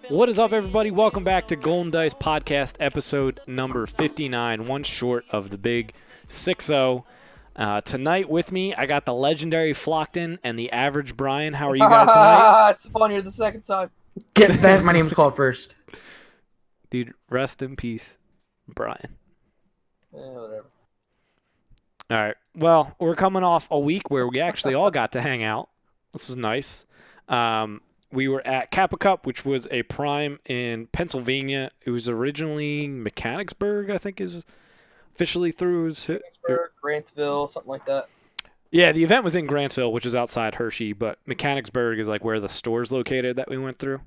What is up, everybody? Welcome back to Golden Dice Podcast, episode number 59, one short of the big 6-0. Tonight with me, I got the legendary Flockton and the average Brian. How are you guys tonight? It's funnier the second time. Get bent. My name's called first. Dude, rest in peace, Brian. Whatever. All right. Well, we're coming off a week where we actually all got to hang out. This was nice. We were at Capa Cup, which was a prime in Pennsylvania. It was originally Mechanicsburg, I think is officially through. Mechanicsburg, Grantsville, something like that. Yeah, the event was in Grantsville, which is outside Hershey, but Mechanicsburg is like where the store's located that we went through.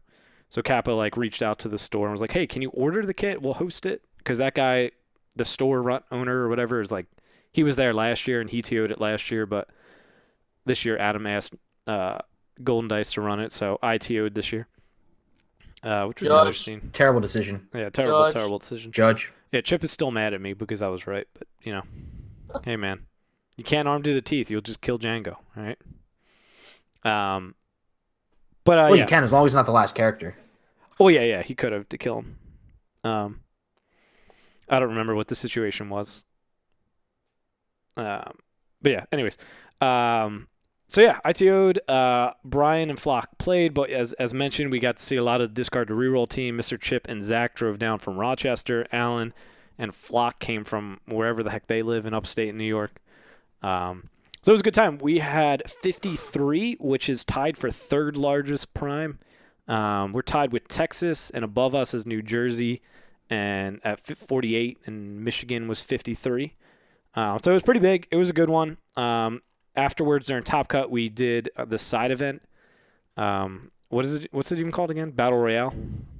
So Kappa reached out to the store and was like, hey, can you order the kit? We'll host it. Because that guy, the store owner or whatever, is like, he was there last year and he TO'd it last year, but this year Adam asked Golden Dice to run it, so I TO'd this year. Which was interesting. Terrible decision. Yeah, terrible decision. Judge. Yeah, Chip is still mad at me because I was right, but, you know, hey, man. You can't arm to the teeth. You'll just kill Django, all right? Well, yeah. you can as long as it's not the last character. Oh, yeah, he could have to kill him. I don't remember what the situation was. But yeah, anyways. So yeah, I TO'd. Brian and Flock played, but as mentioned, we got to see a lot of the discard to reroll team. Mr. Chip and Zach drove down from Rochester. Alan and Flock came from wherever the heck they live in upstate New York. So it was a good time. We had 53, which is tied for third largest prime. We're tied with Texas, and above us is New Jersey, and at 48, and Michigan was 53. So it was pretty big. It was a good one. Afterwards, during Top Cut, we did the side event. What's it even called again? Battle Royale?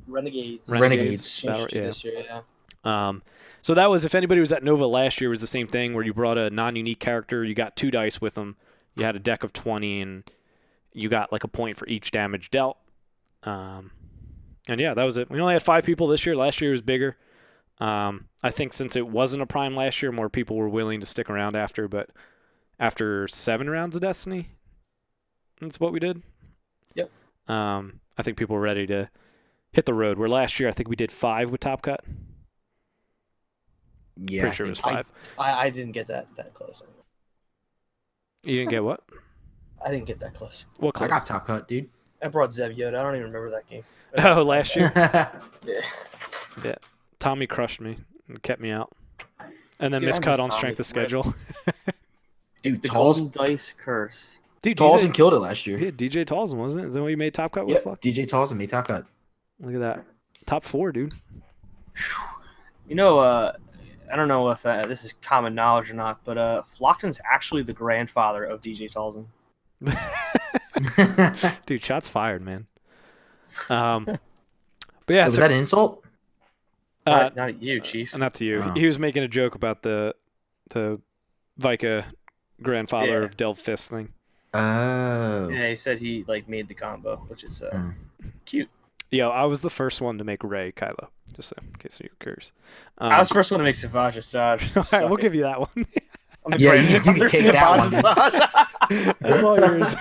Renegades. This year, yeah. So that was, if anybody was at Nova last year, it was the same thing where you brought a non-unique character. You got 2 dice with them. You had a deck of 20, and you got like a point for each damage dealt. And yeah, that was it. We only had 5 people this year. Last year was bigger. I think since it wasn't a prime last year, more people were willing to stick around after, but after 7 rounds of Destiny, that's what we did. Yep. I think people were ready to hit the road, where last year I think we did 5 with Top Cut. Yeah. Pretty sure it was 5. I didn't get that close. You didn't get what? I didn't get that close. What close? I got Top Cut, dude. I brought Zeb Yoda. I don't even remember that game. Oh, last year? Yeah. Yeah. Tommy crushed me and kept me out. And then Dude, miscut I on miss strength of Tommy. schedule. Dude, The Talls Golden Dice curse. Dude, Tallson killed it last year. Yeah, DJ Tallson, wasn't it? Is that what you made Top Cut with? Yep. Fuck? DJ Tallson made Top Cut. Look at that. Top 4, dude. You know, I don't know if this is common knowledge or not, but Flockton's actually the grandfather of DJ Tallson. Dude, shots fired, man. But yeah, Was that an insult? Not at you, Chief. not to you. Oh. He was making a joke about the Vika grandfather Yeah. of Delve Fist thing. Oh. Yeah, he said he made the combo, which is cute. Yo, I was the first one to make Ray Kylo, just so, in case you're curious. I was the first one to make Savage Asajj. All right, we'll give you that one. Yeah, you can take that one. That's all yours.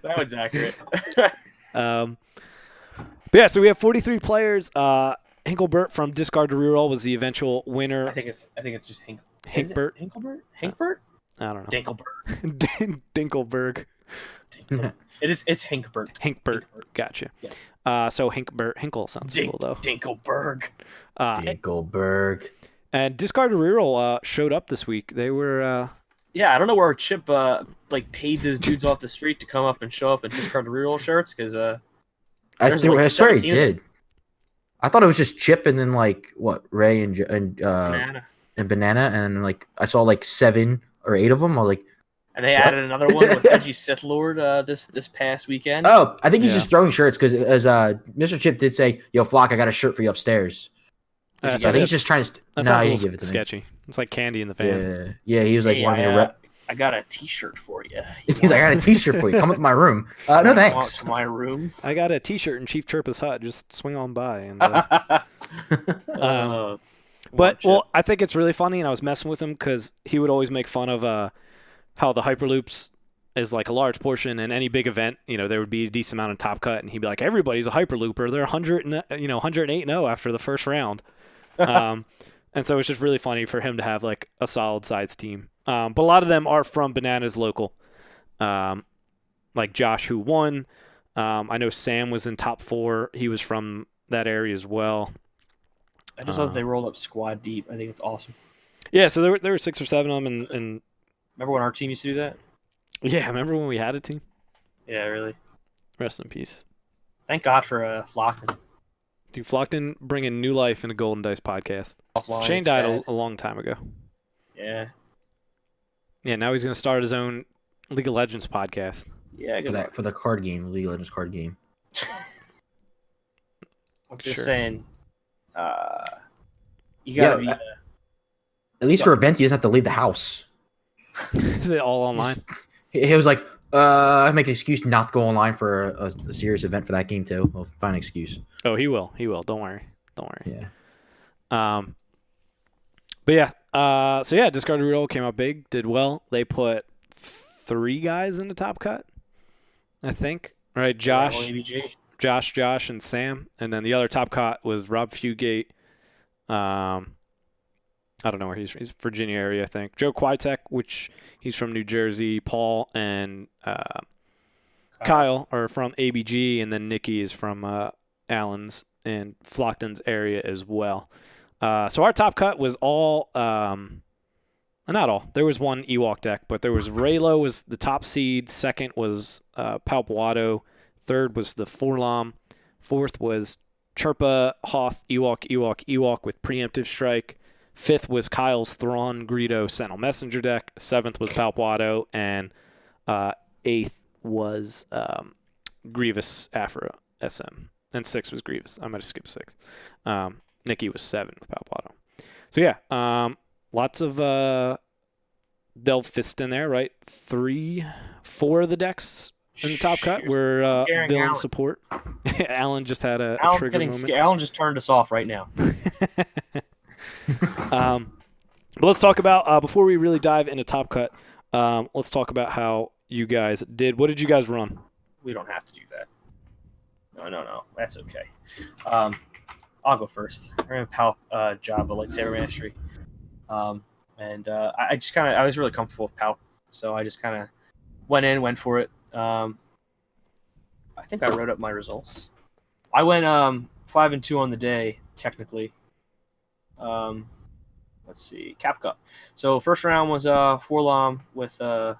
That one's accurate. But yeah, so we have 43 players. Hinkelbert from Discard to Reroll was the eventual winner. I think it's just Hinkbert. Hinkelbert? Hinkbert? I don't know. Dinkelberg. Dinkelberg. It's Hinkbert. Hinkbert. Gotcha. Yes. So Hinkle sounds cool, though. Dinkelberg. Dinkelberg. And Discard to Reroll showed up this week. They were... Yeah, I don't know where Chip paid those dudes off the street to come up and show up and discard the reroll shirts because I swear he 17 did. I thought it was just Chip and then Ray and Banana. and Banana, and I saw 7 or 8 of them. I was like, And they added another one with Edgy Sith Lord this past weekend. oh, I think he's Yeah. just throwing shirts because as Mr. Chip did say, "Yo, Flock, I got a shirt for you upstairs." I think he's just trying to. That No, sounds he a didn't give little it to me. sketchy. It's like candy in the fan. Yeah. He was like, Hey, wanting me to rep. I got a T-shirt for you. He's like, I got a T-shirt for you. Come up to my room. No thanks. To my room. I got a T-shirt in Chief Chirpa's hut. Just swing on by. And, well, I think it's really funny, and I was messing with him because he would always make fun of how the Hyperloops is like a large portion. In any big event, there would be a decent amount of top cut, and he'd be like, everybody's a hyperlooper. They're 108-0 after the first round. And so it's just really funny for him to have like a solid sides team. But a lot of them are from Bananas local. Like Josh, who won. I know Sam was in top 4. He was from that area as well. I just thought they rolled up squad deep. I think it's awesome. Yeah, so there were 6 or 7 of them, and remember when our team used to do that? Yeah, remember when we had a team? Yeah, really. Rest in peace. Thank God for Flockton. Dude, Flockton bringing new life in a Golden Dice podcast. Offline, Shane died a long time ago. Yeah. Yeah, now he's going to start his own League of Legends podcast. Yeah, for the card game, League of Legends card game. I'm just Sure. saying, you gotta be. At least for events, he doesn't have to leave the house. Is it all online? He was like, I make an excuse not to go online for a serious event for that game too. I'll find an excuse. Oh, he will. He will. Don't worry. Yeah. But yeah. So yeah, discarded reroll came out big, did well. They put 3 guys in the top cut, I think. Right, Josh, and Sam, and then the other top cut was Rob Fugate. I don't know where he's Virginia area, I think. Joe Kwiatek, which he's from New Jersey. Paul and Kyle are from ABG, and then Nikki is from Allen's and Flockton's area as well. So our top cut was all, not all. There was one Ewok deck, but there was Raylo was the top seed. Second was Palpawado. Third was the Forlom. Fourth was Chirpa, Hoth, Ewok with Preemptive Strike. Fifth was Kyle's Thrawn, Greedo, Sentinel Messenger deck. Seventh was Palpawado. And eighth was Grievous, Afro, SM. And 6 was Grievous. I might have skipped 6. Nikki was 7 with Palpawado. So yeah, lots of Delve Fist in there, right? 4 of the decks in the top cut were villain Alan. Support. Alan just had a Alan's trigger getting moment. scared. Alan just turned us off right now. But let's talk about before we really dive into top cut. Let's talk about how you guys did. What did you guys run? We don't have to do that. No. That's okay. I'll go first. I ran Java Lightsaber Mastery. And I was really comfortable with Palp, so I just kind of went for it. I think I wrote up my results. I went 5-2 on the day, technically. Let's see, Capa Cup. So first round was Forlom with the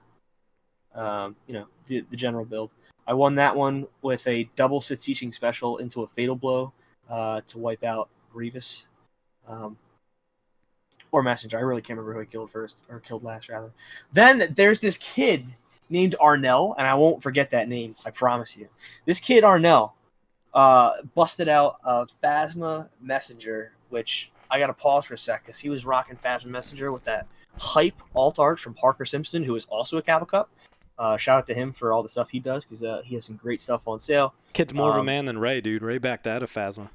general build. I won that one with a double sit teaching special into a fatal blow to wipe out Grievous. Or Messenger. I really can't remember who I killed last, rather. Then there's this kid named Arnell, and I won't forget that name, I promise you. This kid, Arnell, busted out a Phasma Messenger, which I got to pause for a sec, because he was rocking Phasma Messenger with that hype alt art from Parker Simpson, who is also a Capa Cup. Shout out to him for all the stuff he does, because he has some great stuff on sale. Kid's more of a man than Ray, dude. Ray backed out of Phasma.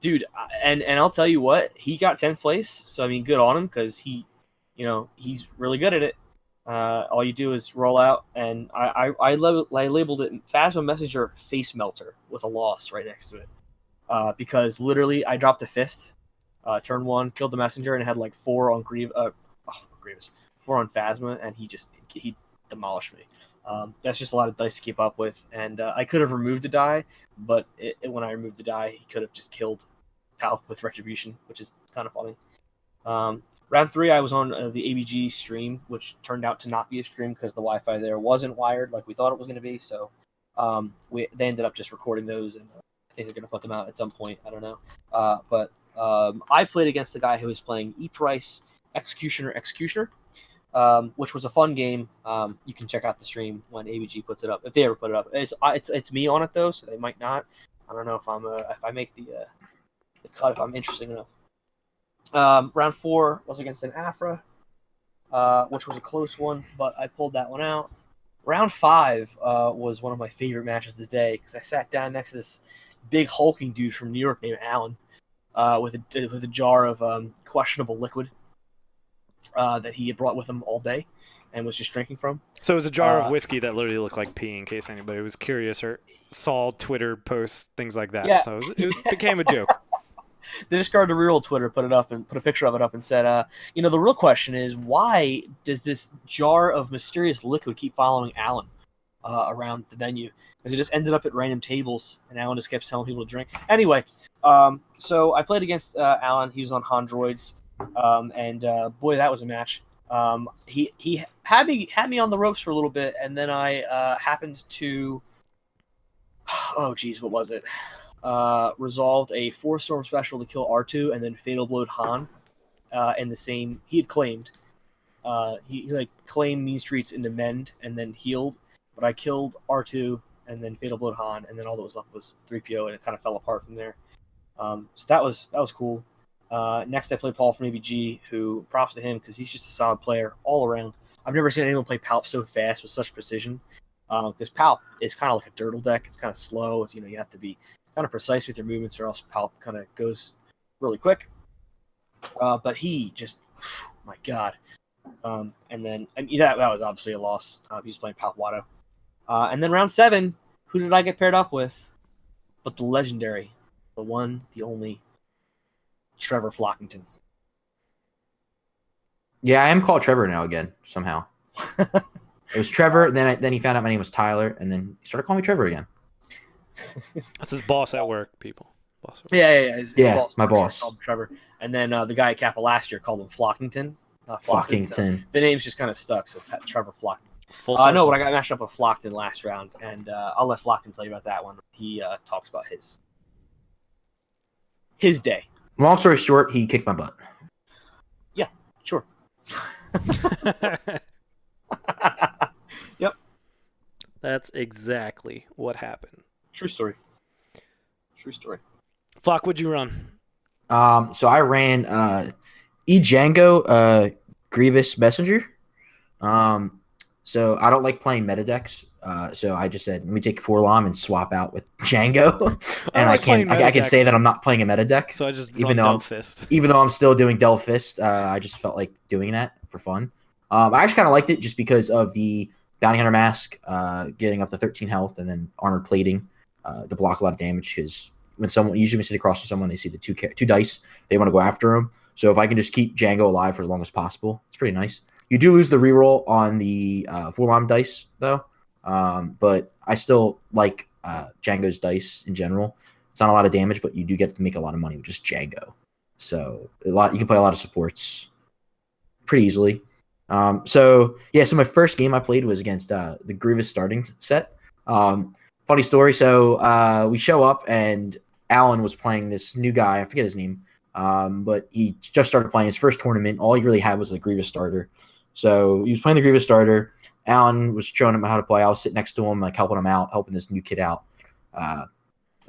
Dude, and I'll tell you what, he got 10th place, so I mean, good on him, because he's really good at it. All you do is roll out, and I labeled it Phasma Messenger Face Melter with a loss right next to it, because literally I dropped a fist, turn 1, killed the messenger, and had like 4 on Grievous, 4 on Phasma, and he demolished me. That's just a lot of dice to keep up with, and I could have removed a die, but when I removed the die, he could have just killed Pal with Retribution, which is kind of funny. Round 3, I was on the ABG stream, which turned out to not be a stream because the Wi-Fi there wasn't wired like we thought it was going to be, so they ended up just recording those, and I think they're going to put them out at some point. I don't know. But I played against the guy who was playing E-Price Executioner, which was a fun game. You can check out the stream when ABG puts it up, if they ever put it up. It's me on it though, so they might not. I don't know if I make the cut, if I'm interesting enough. Round 4 was against an Afra, which was a close one, but I pulled that one out. Round 5 was one of my favorite matches of the day, because I sat down next to this big hulking dude from New York named Alan, with a jar of questionable liquid. that he had brought with him all day and was just drinking from. So it was a jar of whiskey that literally looked like pee, in case anybody was curious or saw Twitter posts, things like that. Yeah. So it became a joke. The Discard to Reroll Twitter put a picture of it up and said, the real question is, why does this jar of mysterious liquid keep following Alan around the venue? Because it just ended up at random tables, and Alan just kept telling people to drink. Anyway, so I played against Alan. He was on Hondroids, and boy, that was a match. He had me on the ropes for a little bit, and then I happened to, oh geez, what was it? Resolved a 4-storm special to kill R2 and then fatal blowed Han in the same. He had claimed he claimed Mean Streets into Mend and then healed, but I killed R2 and then fatal blowed Han, and then all that was left was 3PO, and it kind of fell apart from there. So that was cool. Next I played Paul from ABG, who, props to him because he's just a solid player all around. I've never seen anyone play Palp so fast with such precision, because Palp is kind of like a dirtle deck. It's kind of slow. It's, you have to be kind of precise with your movements, or else Palp kind of goes really quick. But he just, my God. And then that was obviously a loss. He was playing Palp Watto. And then round 7, who did I get paired up with? But the legendary, the one, the only, Trevor Flockington. Yeah, I am called Trevor now again, somehow. It was Trevor, then he found out my name was Tyler, and then he started calling me Trevor again. That's his boss at work, people. Boss at work. Yeah. His boss, my boss. Called him Trevor. And then the guy at Kappa last year called him Flockington. Flockington. So the name's just kind of stuck, so Trevor Flockington. No, but I got matched up with Flockton last round, and I'll let Flockton tell you about that one. He talks about his day. Long story short, he kicked my butt. Yeah, sure. Yep. That's exactly what happened. True story. Flock, what'd you run? So I ran Django Grievous Messenger. So I don't like playing meta decks. So I just said, let me take Forlom and swap out with Django. And I can say that I'm not playing a meta deck. So I just even though I'm still doing Delve Fist, I just felt like doing that for fun. I actually kind of liked it just because of the Bounty Hunter Mask, getting up to 13 health, and then Armored Plating to block a lot of damage. Because when you sit across from someone, they see the two dice, they want to go after them. So if I can just keep Django alive for as long as possible, it's pretty nice. You do lose the reroll on the Forlom dice, though. But I still like Django's dice in general. It's not a lot of damage, but you do get to make a lot of money with just Django. So you can play a lot of supports pretty easily. So my first game I played was against the Grievous starting set. Funny story. So we show up, and Alan was playing this new guy. I forget his name. But he just started playing his first tournament. All he really had was the Grievous starter. So he was playing the Grievous starter. Alan was showing him how to play. I was sitting next to him, like helping him out, helping this new kid out. I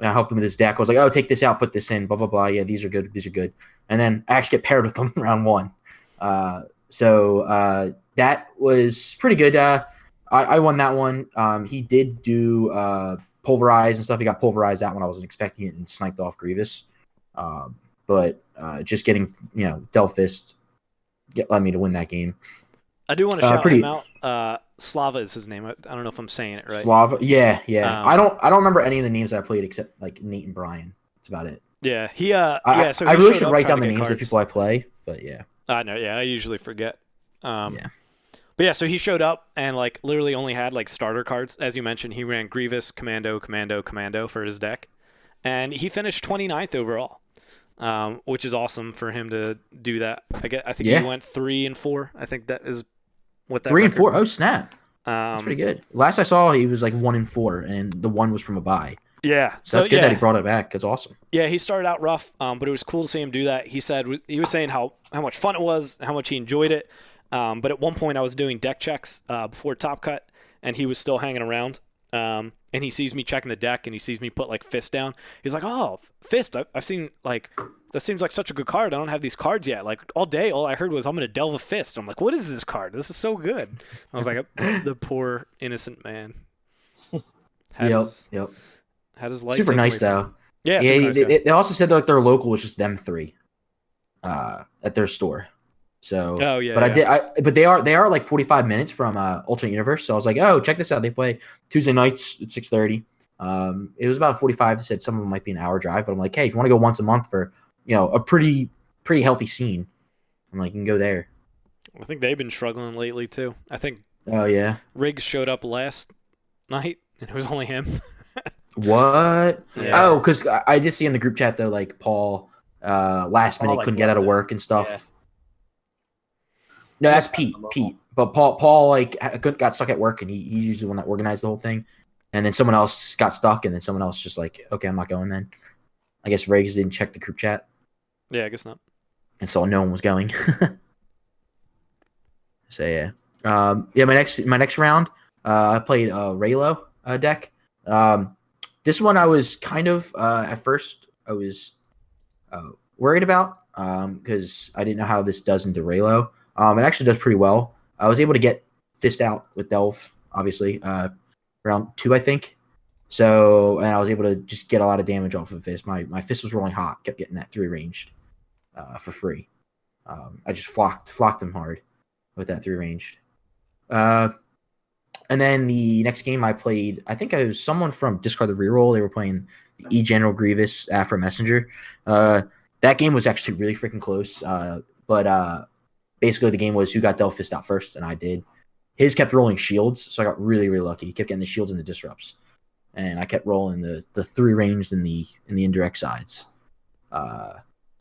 helped him with his deck. I was like, oh, take this out, put this in, blah, blah, blah. Yeah, these are good. And then I actually get paired with him round 1. So that was pretty good. I won that one. He did do Pulverize and stuff. He got Pulverized that one. I wasn't expecting it, and sniped off Grievous. But just getting, Delve Fist led me to win that game. I do want to shout him out. Slava is his name. I don't know if I'm saying it right. Slava, yeah. I don't remember any of the names I played except like Nate and Brian. That's about it. Yeah, So I really should write down the names of people I play, but yeah. I know. Yeah, I usually forget. Yeah. But yeah, so he showed up and like literally only had like starter cards. As you mentioned, he ran Grievous, Commando for his deck, and he finished 29th overall. Which is awesome for him to do that. I think he went 3-4. I think that is what that 3 and 4. was. Oh snap! That's pretty good. Last I saw, he was like 1-4, and the one was from a bye. Yeah, so that's good that he brought it back. That's awesome. Yeah, he started out rough, but it was cool to see him do that. He was saying how much fun it was, how much he enjoyed it. But at one point, I was doing deck checks before Top Cut, and he was still hanging around. And he sees me checking the deck, and he sees me put like Fist down. He's like, "Oh, Fist! I've seen like that seems like such a good card. I don't have these cards yet. Like all day, all I heard was I'm gonna delve a Fist. I'm like, what is this card? This is so good." I was like, the poor innocent man. Yep. Had his life super nice though. Yeah. They also said that their local was just them 3, at their store. So, Oh yeah, but yeah. but they are like 45 minutes from Alternate Universe. So I was like, oh, check this out. They play Tuesday nights at 6:30. It was about 45. They said some of them might be an hour drive, but I'm like, hey, if you want to go once a month for a pretty healthy scene, I'm like, you can go there. I think they've been struggling lately too. I think Oh yeah. Riggs showed up last night, and it was only him. What? Yeah. Oh, because I did see in the group chat though, like Paul, last Paul, minute like, couldn't get out of left it. work and stuff. Yeah. No, He that's must have Pete. some mobile. Pete. But Paul like got stuck at work, and he's usually the one that organized the whole thing. And then someone else got stuck, and then someone else just like, okay, I'm not going then. I guess Riggs didn't check the group chat, Yeah, I guess not. and so no one was going. So yeah, yeah. My next round, I played Raylo deck. This one I was kind of at first I was worried about because I didn't know how this does into Raylo. It actually does pretty well. I was able to get Fist out with Delve, obviously, round 2, I think. So, and I was able to just get a lot of damage off of Fist. My Fist was rolling hot, kept getting that 3 ranged for free. I just flocked him hard with that 3 ranged. And then the next game I played, I think it was someone from Discard the Reroll. They were playing the E General Grievous for Messenger. That game was actually really freaking close. But basically the game was who got Delphist out first, and I did. His kept rolling shields, so I got really, really lucky. He kept getting the shields and the disrupts, and I kept rolling the 3 ranged in the indirect sides.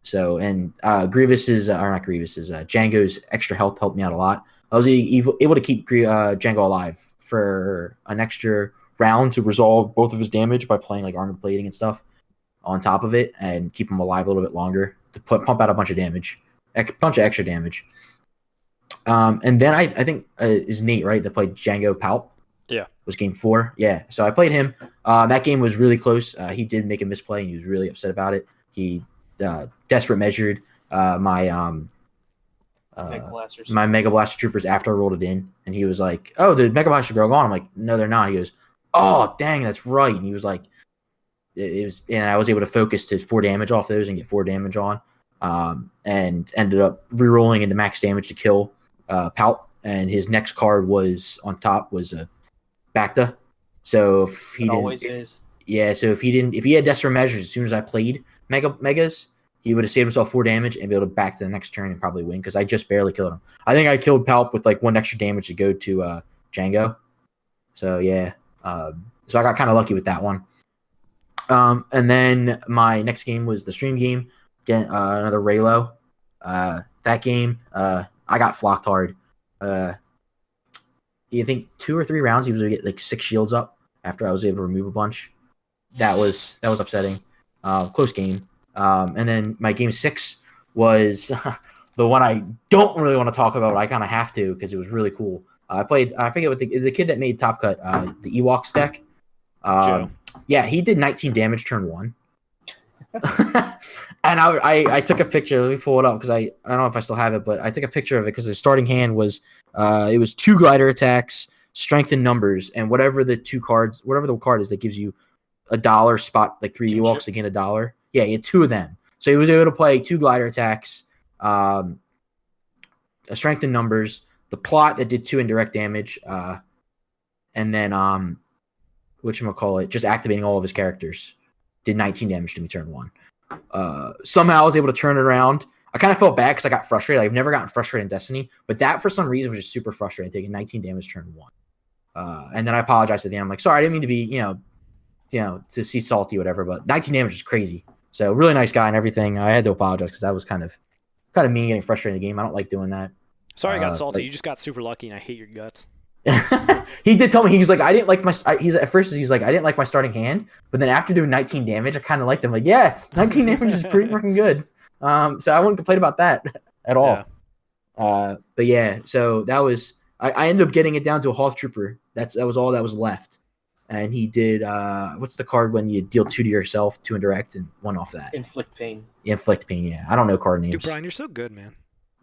Grievous's or not Grievous's Django's extra health helped me out a lot. I was able to keep Django alive for an extra round to resolve both of his damage by playing like armored plating and stuff on top of it, and keep him alive a little bit longer to pump out a bunch of damage, a bunch of extra damage. And then I think is Nate, right, that played Django Palp. Yeah, was game 4. Yeah, so I played him. That game was really close. He did make a misplay, and he was really upset about it. He desperate measured my Mega Blaster troopers after I rolled it in, and he was like, "Oh, the Mega Blaster are gone." I'm like, "No, they're not." He goes, "Oh, dang, that's right." And he was like, "It was," and I was able to focus to 4 damage off those and get 4 damage on, and ended up re-rolling into max damage to kill Palp. And his next card was on top was Bacta. So if he always is. Yeah, so if he had desperate measures as soon as I played Megas, he would have saved himself 4 damage and be able to back to the next turn and probably win, because I just barely killed him. I think I killed Palp with like 1 extra damage to go to Django. So yeah, so I got kind of lucky with that one. And then my next game was the stream game. Again, another Raylo. That game, I got flocked hard. You think 2 or 3 rounds he was able to get like 6 shields up after I was able to remove a bunch. That was upsetting. Close game. And then my game 6 was the one I don't really want to talk about, but I kind of have to because it was really cool. I forget what the kid that made Top Cut, the Ewoks deck. Joe. Yeah, he did 19 damage turn 1. And I took a picture. Let me pull it up because I don't know if I still have it, but I took a picture of it because his starting hand was it was 2 glider attacks, strength and numbers, and whatever the card is that gives you $1 spot, like 3 Ewoks to gain $1. Yeah, he had 2 of them. So he was able to play 2 glider attacks, a strength and numbers, the plot that did 2 indirect damage, and then whatchamacallit, just activating all of his characters. Did 19 damage to me turn 1. Somehow I was able to turn it around. I kind of felt bad because I got frustrated. I've never gotten frustrated in Destiny, but that for some reason was just super frustrating, taking 19 damage turn 1. And then I apologized at the end. I'm like, sorry, I didn't mean to be, to see salty, whatever, but 19 damage is crazy. So really nice guy and everything. I had to apologize because that was kind of me getting frustrated in the game. I don't like doing that. Sorry, I got salty. You just got super lucky, and I hate your guts. He did tell me, he was like, I didn't like I didn't like my starting hand, but then after doing 19 damage, I kind of liked him. Like, yeah, 19 damage is pretty freaking good. So I wouldn't complain about that at all. Yeah. But yeah, so that was I ended up getting it down to a Hoth Trooper. That was all that was left, and he did what's the card when you deal 2 to yourself, 2 indirect, and 1 off that? Inflict pain. Inflict pain. Yeah, I don't know card names. Dude, Brian, you're so good, man.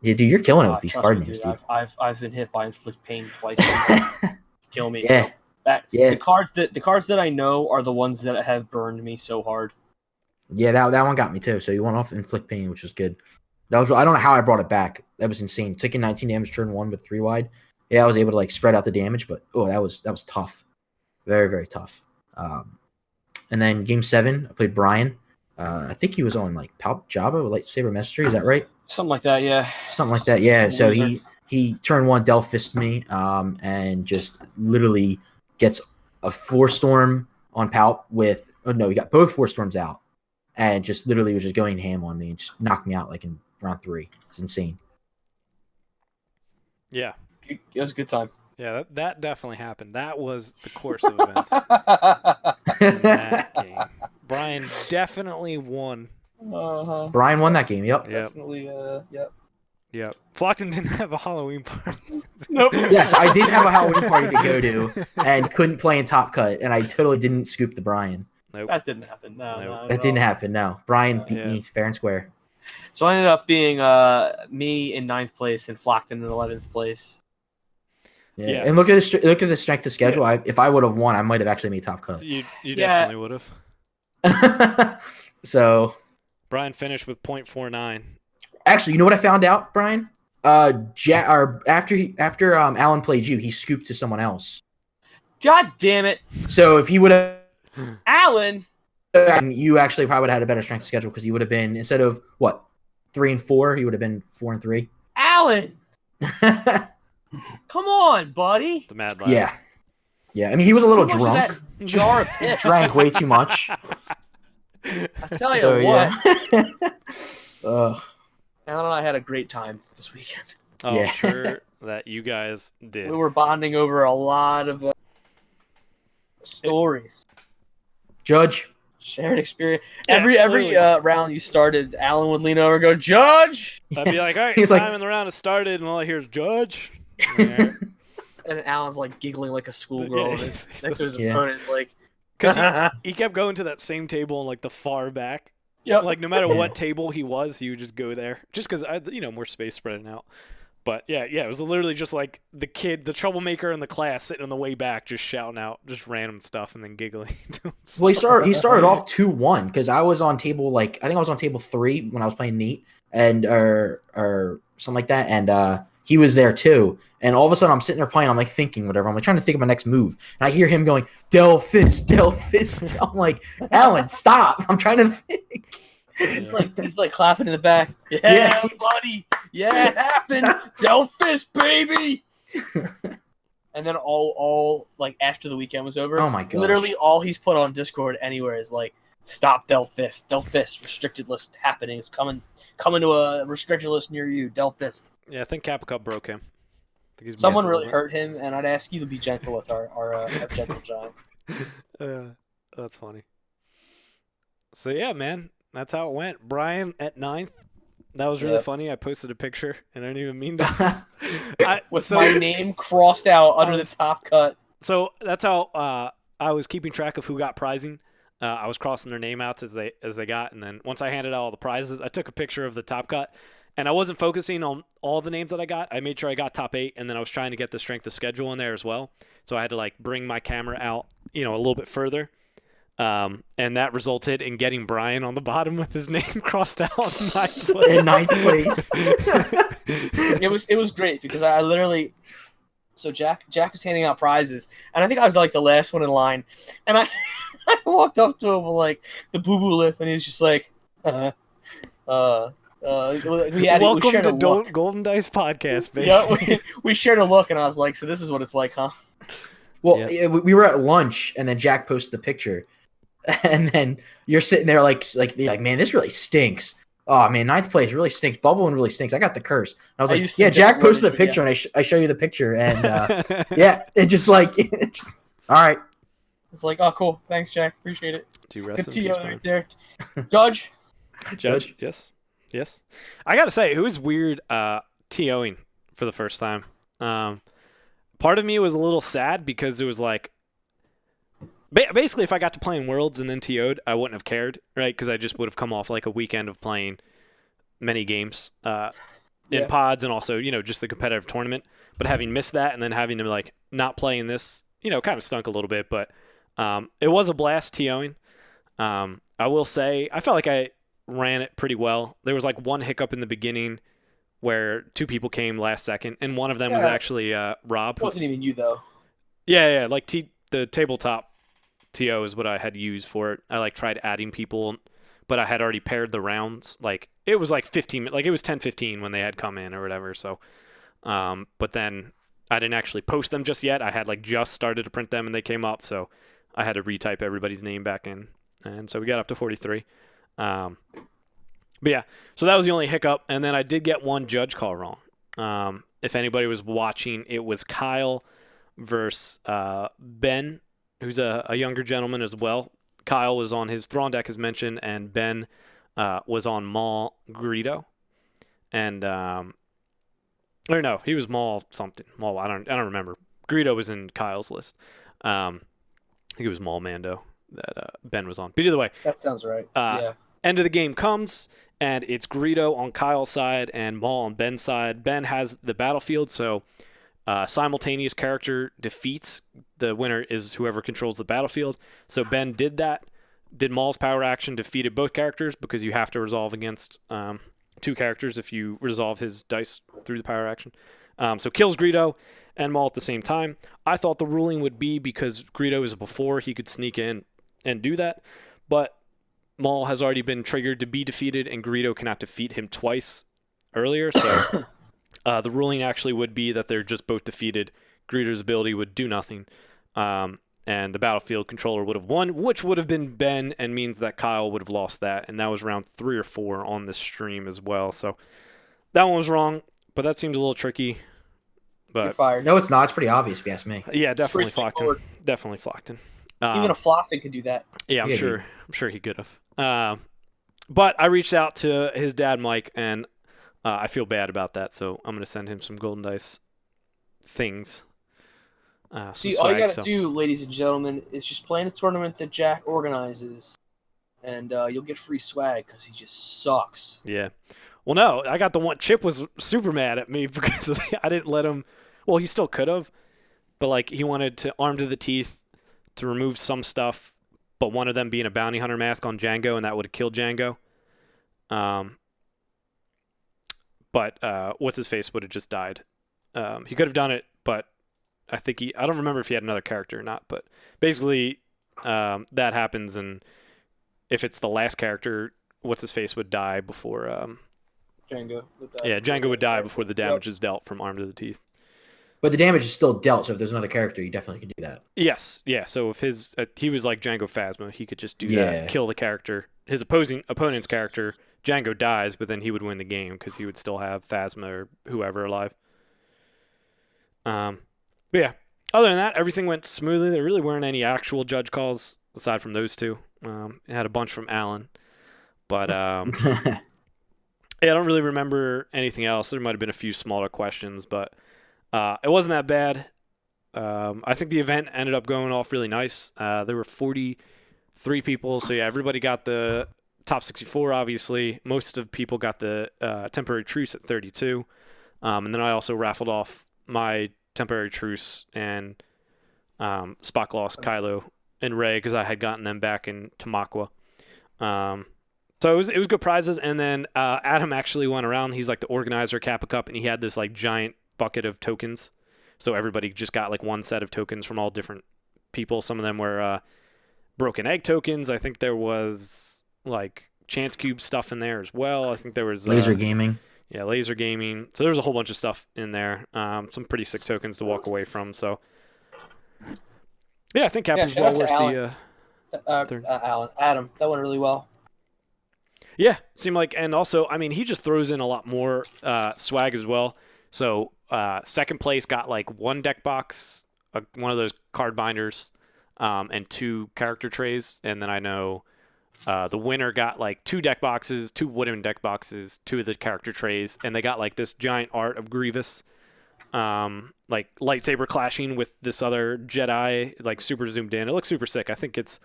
Yeah, dude, you're killing it with these card names, dude. I've been hit by Inflict pain twice. Kill me. Yeah. So the cards that I know are the ones that have burned me so hard. Yeah, that one got me too. So you went off Inflict pain, which was good. I don't know how I brought it back. That was insane. Taking 19 damage turn 1 with 3 wide. Yeah, I was able to like spread out the damage, but that was tough. Very, very tough. And then game 7, I played Brian. I think he was on like Java with Lightsaber Mastery. Is that right? Something like that, yeah. Something like that, yeah. So Loser. he turn 1 Del Fist me, and just literally gets a 4-storm on Palp with. Oh no, he got both 4 storms out, and just literally was just going ham on me and just knocked me out like in round 3. It's insane. Yeah. It was a good time. Yeah, that definitely happened. That was the course of events in that game. Brian definitely won. Uh-huh. Brian won that game. Yep. Definitely, yep. Yep. Flockton didn't have a Halloween party. Nope. Yes, I did have a Halloween party to go to and couldn't play in Top Cut, and I totally didn't scoop the Brian. Nope. That didn't happen. No, Nope. not That at didn't all. happen. No, Brian beat Yeah. me fair and square. So I ended up being me in 9th place and Flockton in 11th place. Yeah. And look at the strength of schedule. If I would have won, I might have actually made Top Cut. You Yeah. definitely would have. So Brian finished with 0.49. actually, you know what I found out, Brian? After Alan played you, he scooped to someone else. God damn it, So if he would have, Alan! you actually probably would have had a better strength schedule because he would have been, instead of what, 3 and 4, he would have been 4 and 3. Alan! Come on, buddy. The Mad Lad. Yeah. Yeah. I mean, he was a little How much of drunk. that jar of piss. Drank way too much. I tell you So, what, yeah. Ugh. Alan and I had a great time this weekend. Oh, Yeah. I'm sure that you guys did. We were bonding over a lot of stories, Judge. shared experience. Yeah, Every literally. round you started, Alan would lean over and go, "Judge," I'd be like, all right, He's time like- in the round has started, and all I hear is Judge. Yeah. and Alan's like giggling like a schoolgirl. Yeah, and next to his Yeah. opponent's like, Because he kept going to that same table in like the far back. "Yep." Like no matter what table he was, he would just go there. Just because more space spreading out. But yeah, it was literally just like the kid, the troublemaker in the class, sitting on the way back, just shouting out just random stuff and then giggling. Well, he started off 2-1 because I was on table I think I was on table 3 when I was playing Neat and or something like that, and he was there too. And all of a sudden, I'm sitting there playing. I'm like thinking whatever. I'm like trying to think of my next move, and I hear him going Del Fist, Del Fist. I'm like, Alan, stop! I'm trying to think. He's like clapping in the back. Yeah, Yeah. buddy. Yeah, it happened. Del Fist, baby. And then all like after the weekend was over, Oh my gosh. literally all he's put on Discord anywhere is like, "Stop Del Fist. Del Fist restricted list happening. It's coming to a restricted list near you. Del Fist." Yeah, I think Capa Cup broke him. I think he's Someone back a really little hurt him, and I'd ask you to be gentle with our gentle giant. bit. That's funny. So yeah, man, that's how it went. Brian at 9th. That was really Yep. funny. I posted a picture, and I didn't even mean to. With my name crossed out under the top cut. So that's how I was keeping track of who got prizing. I was crossing their name outs as they got, and then once I handed out all the prizes, I took a picture of the top cut, and I wasn't focusing on all the names that I got. I made sure I got top 8, and then I was trying to get the strength of schedule in there as well. So I had to like bring my camera out, a little bit further, and that resulted in getting Brian on the bottom with his name crossed out in 9th place. In 9th place. It was great because I literally. So Jack was handing out prizes, and I think I was like the last one in line, and I walked up to him with like the boo boo lip, and he was just like, we Welcome shared to a look. Golden Dice Podcast, baby. Yeah, we shared a look, and I was like, so this is what it's like, huh? Well, Yeah. yeah, we were at lunch, and then Jack posted the picture, and then you're sitting there like, you're like, man, this really stinks. Oh man, 9th place really stinks. Bubbling really stinks. I got the curse. And I was I like, used some yeah. Jack different posted the words, but picture, and I show you the picture, and yeah, it just like, all right. It's like, oh, cool, thanks, Jack, appreciate it. Do rest Good in to peace, you Brian. right there, Judge. Judge, yes. I gotta say, it was weird TOing for the first time. Part of me was a little sad because it was like, basically, if I got to play in Worlds and then TO'd, I wouldn't have cared, right? Because I just would have come off like a weekend of playing many games in Yeah. pods and also, just the competitive tournament. But having missed that and then having to like not play in this, kind of stunk a little bit. But it was a blast TOing. I will say, I felt like I ran it pretty well. There was like one hiccup in the beginning where 2 people came last second, and one of them was actually Rob. It wasn't even you though. Yeah, like the tabletop TO is what I had used for it. I like tried adding people, but I had already paired the rounds. Like it was like 15, like it was 10:15 when they had come in or whatever. So, but then I didn't actually post them just yet. I had like just started to print them and they came up, so I had to retype everybody's name back in, and so we got up to 43. But yeah, so that was the only hiccup, and then I did get one judge call wrong. If anybody was watching, it was Kyle versus Ben, who's a younger gentleman as well. Kyle was on his Thrawn deck, as mentioned, and Ben was on Maul Greedo, and or no, he was Maul something. Maul, I don't remember. Greedo was in Kyle's list. I think it was Maul Mando that Ben was on. But either way, That sounds right. Yeah. end of the game comes, and it's Greedo on Kyle's side and Maul on Ben's side. Ben has the battlefield, so simultaneous character defeats. The winner is whoever controls the battlefield. So Ben did that, did Maul's power action, defeated both characters because you have to resolve against 2 characters if you resolve his dice through the power action. So kills Greedo and Maul at the same time. I thought the ruling would be because Greedo is before he could sneak in and do that, but Maul has already been triggered to be defeated, and Greedo cannot defeat him twice earlier. So the ruling actually would be that they're just both defeated. Greedo's ability would do nothing, and the battlefield controller would have won, which would have been Ben, and means that Kyle would have lost that. And that was round 3 or 4 on this stream as well. So that one was wrong, but that seems a little tricky. You're But fired. No, it's not. It's pretty obvious if you ask me. yeah, definitely Pretty Flockton. straightforward. Definitely Flockton. Even a Flockton could do that. Yeah, I'm Yeah, sure. I'm sure he could have. But I reached out to his dad, Mike, and I feel bad about that. So I'm gonna send him some golden dice things. See, some all you swag, gotta so. do, ladies and gentlemen, is just play in a tournament that Jack organizes, and you'll get free swag because he just sucks. Yeah. Well, no, I got the one. Chip was super mad at me because I didn't let him. Well, he still could have, but like he wanted to arm to the teeth to remove some stuff, but one of them being a bounty hunter mask on Django, and that would have killed Django. But what's his face would have just died. He could have done it, but I think I don't remember if he had another character or not. But basically, that happens, and if it's the last character, what's his face would die before. Django would die. Yeah, Django would die before the damage is dealt from arm to the teeth. But the damage is still dealt, so if there's another character, you definitely can do that. Yes, yeah. So if his he was like Django Phasma, he could just do Yeah. that, kill the character. His opponent's character, Django dies, but then he would win the game because he would still have Phasma or whoever alive. But yeah, other than that, everything went smoothly. There really weren't any actual judge calls aside from those 2. It had a bunch from Alan, but yeah, I don't really remember anything else. There might have been a few smaller questions, but it wasn't that bad. I think the event ended up going off really nice. There were 43 people, so yeah, everybody got the top 64, obviously. Most of people got the temporary truce at 32. And then I also raffled off my temporary truce and Spock lost Kylo and Rey because I had gotten them back in Tamaqua. So it was good prizes. And then Adam actually went around. He's like the organizer of Capa Cup, and he had this like giant bucket of tokens. So everybody just got like one set of tokens from all different people. Some of them were broken egg tokens. I think there was like Chance Cube stuff in there as well. I think there was Laser gaming. Yeah, laser gaming. So there was a whole bunch of stuff in there. Some pretty sick tokens to walk away from. So yeah, I think Capa's shout well out worth to Alan. Adam, that went really well. Yeah, seemed like, and also, I mean, he just throws in a lot more swag as well. So second place got like 1 deck box, one of those card binders, and 2 character trays. And then I know the winner got like 2 deck boxes, 2 wooden deck boxes, 2 of the character trays, and they got like this giant art of Grievous, like lightsaber clashing with this other Jedi, like super zoomed in. It looks super sick. I think it's.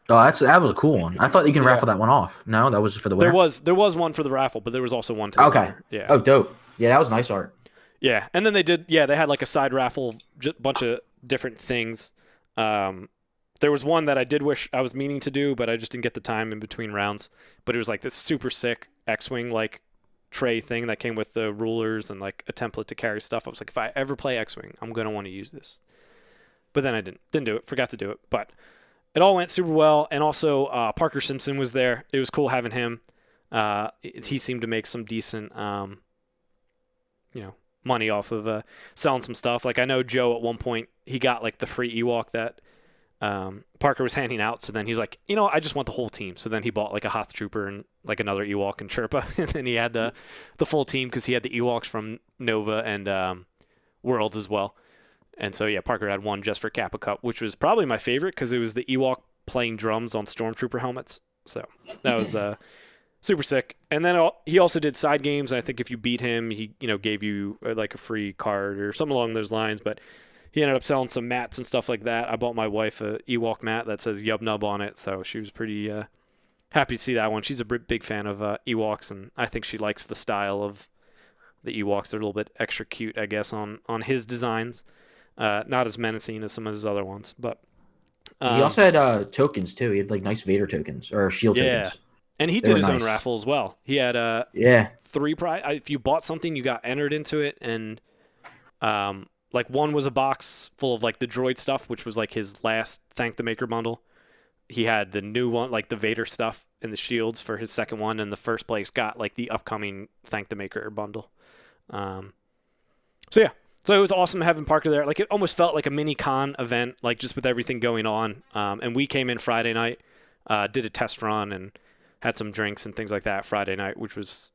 Oh, that was a cool one. I thought you can raffle that one off. No, that was for the winner. There was one for the raffle, but there was also one to the winner. Yeah. Oh, dope. Yeah, that was nice art. Yeah, and then they had like a side raffle, bunch of different things. There was one that I did wish I was meaning to do, but I just didn't get the time in between rounds. But it was like this super sick X-Wing like tray thing that came with the rulers and like a template to carry stuff. I was like, if I ever play X-Wing, I'm going to want to use this. But then I didn't do it, forgot to do it. But it all went super well. And also Parker Simpson was there. It was cool having him. He seemed to make some decent, money off of selling some stuff. Like I know Joe at one point, he got like the free Ewok that Parker was handing out. So then he's like, I just want the whole team. So then he bought like a Hoth Trooper and like another Ewok and Chirpa. And then he had the full team because he had the Ewoks from Nova and Worlds as well. And so, yeah, Parker had one just for Capa Cup, which was probably my favorite because it was the Ewok playing drums on Stormtrooper helmets. So that was super sick. And then he also did side games. And I think if you beat him, he gave you like a free card or something along those lines. But he ended up selling some mats and stuff like that. I bought my wife a Ewok mat that says Yub Nub on it. So she was pretty happy to see that one. She's a big fan of Ewoks, and I think she likes the style of the Ewoks. They're a little bit extra cute, I guess, on his designs. Not as menacing as some of his other ones, but he also had tokens too. He had like nice Vader tokens or shield tokens. And he did his own raffle as well. He had 3 prize. If you bought something, you got entered into it, and like one was a box full of like the droid stuff, which was like his last Thank the Maker bundle. He had the new one, like the Vader stuff and the shields for his second one, and the first place got like the upcoming Thank the Maker bundle. So yeah. So it was awesome having Parker there. Like it almost felt like a mini con event, like just with everything going on. And we came in Friday night, did a test run and had some drinks and things like that Friday night, which was,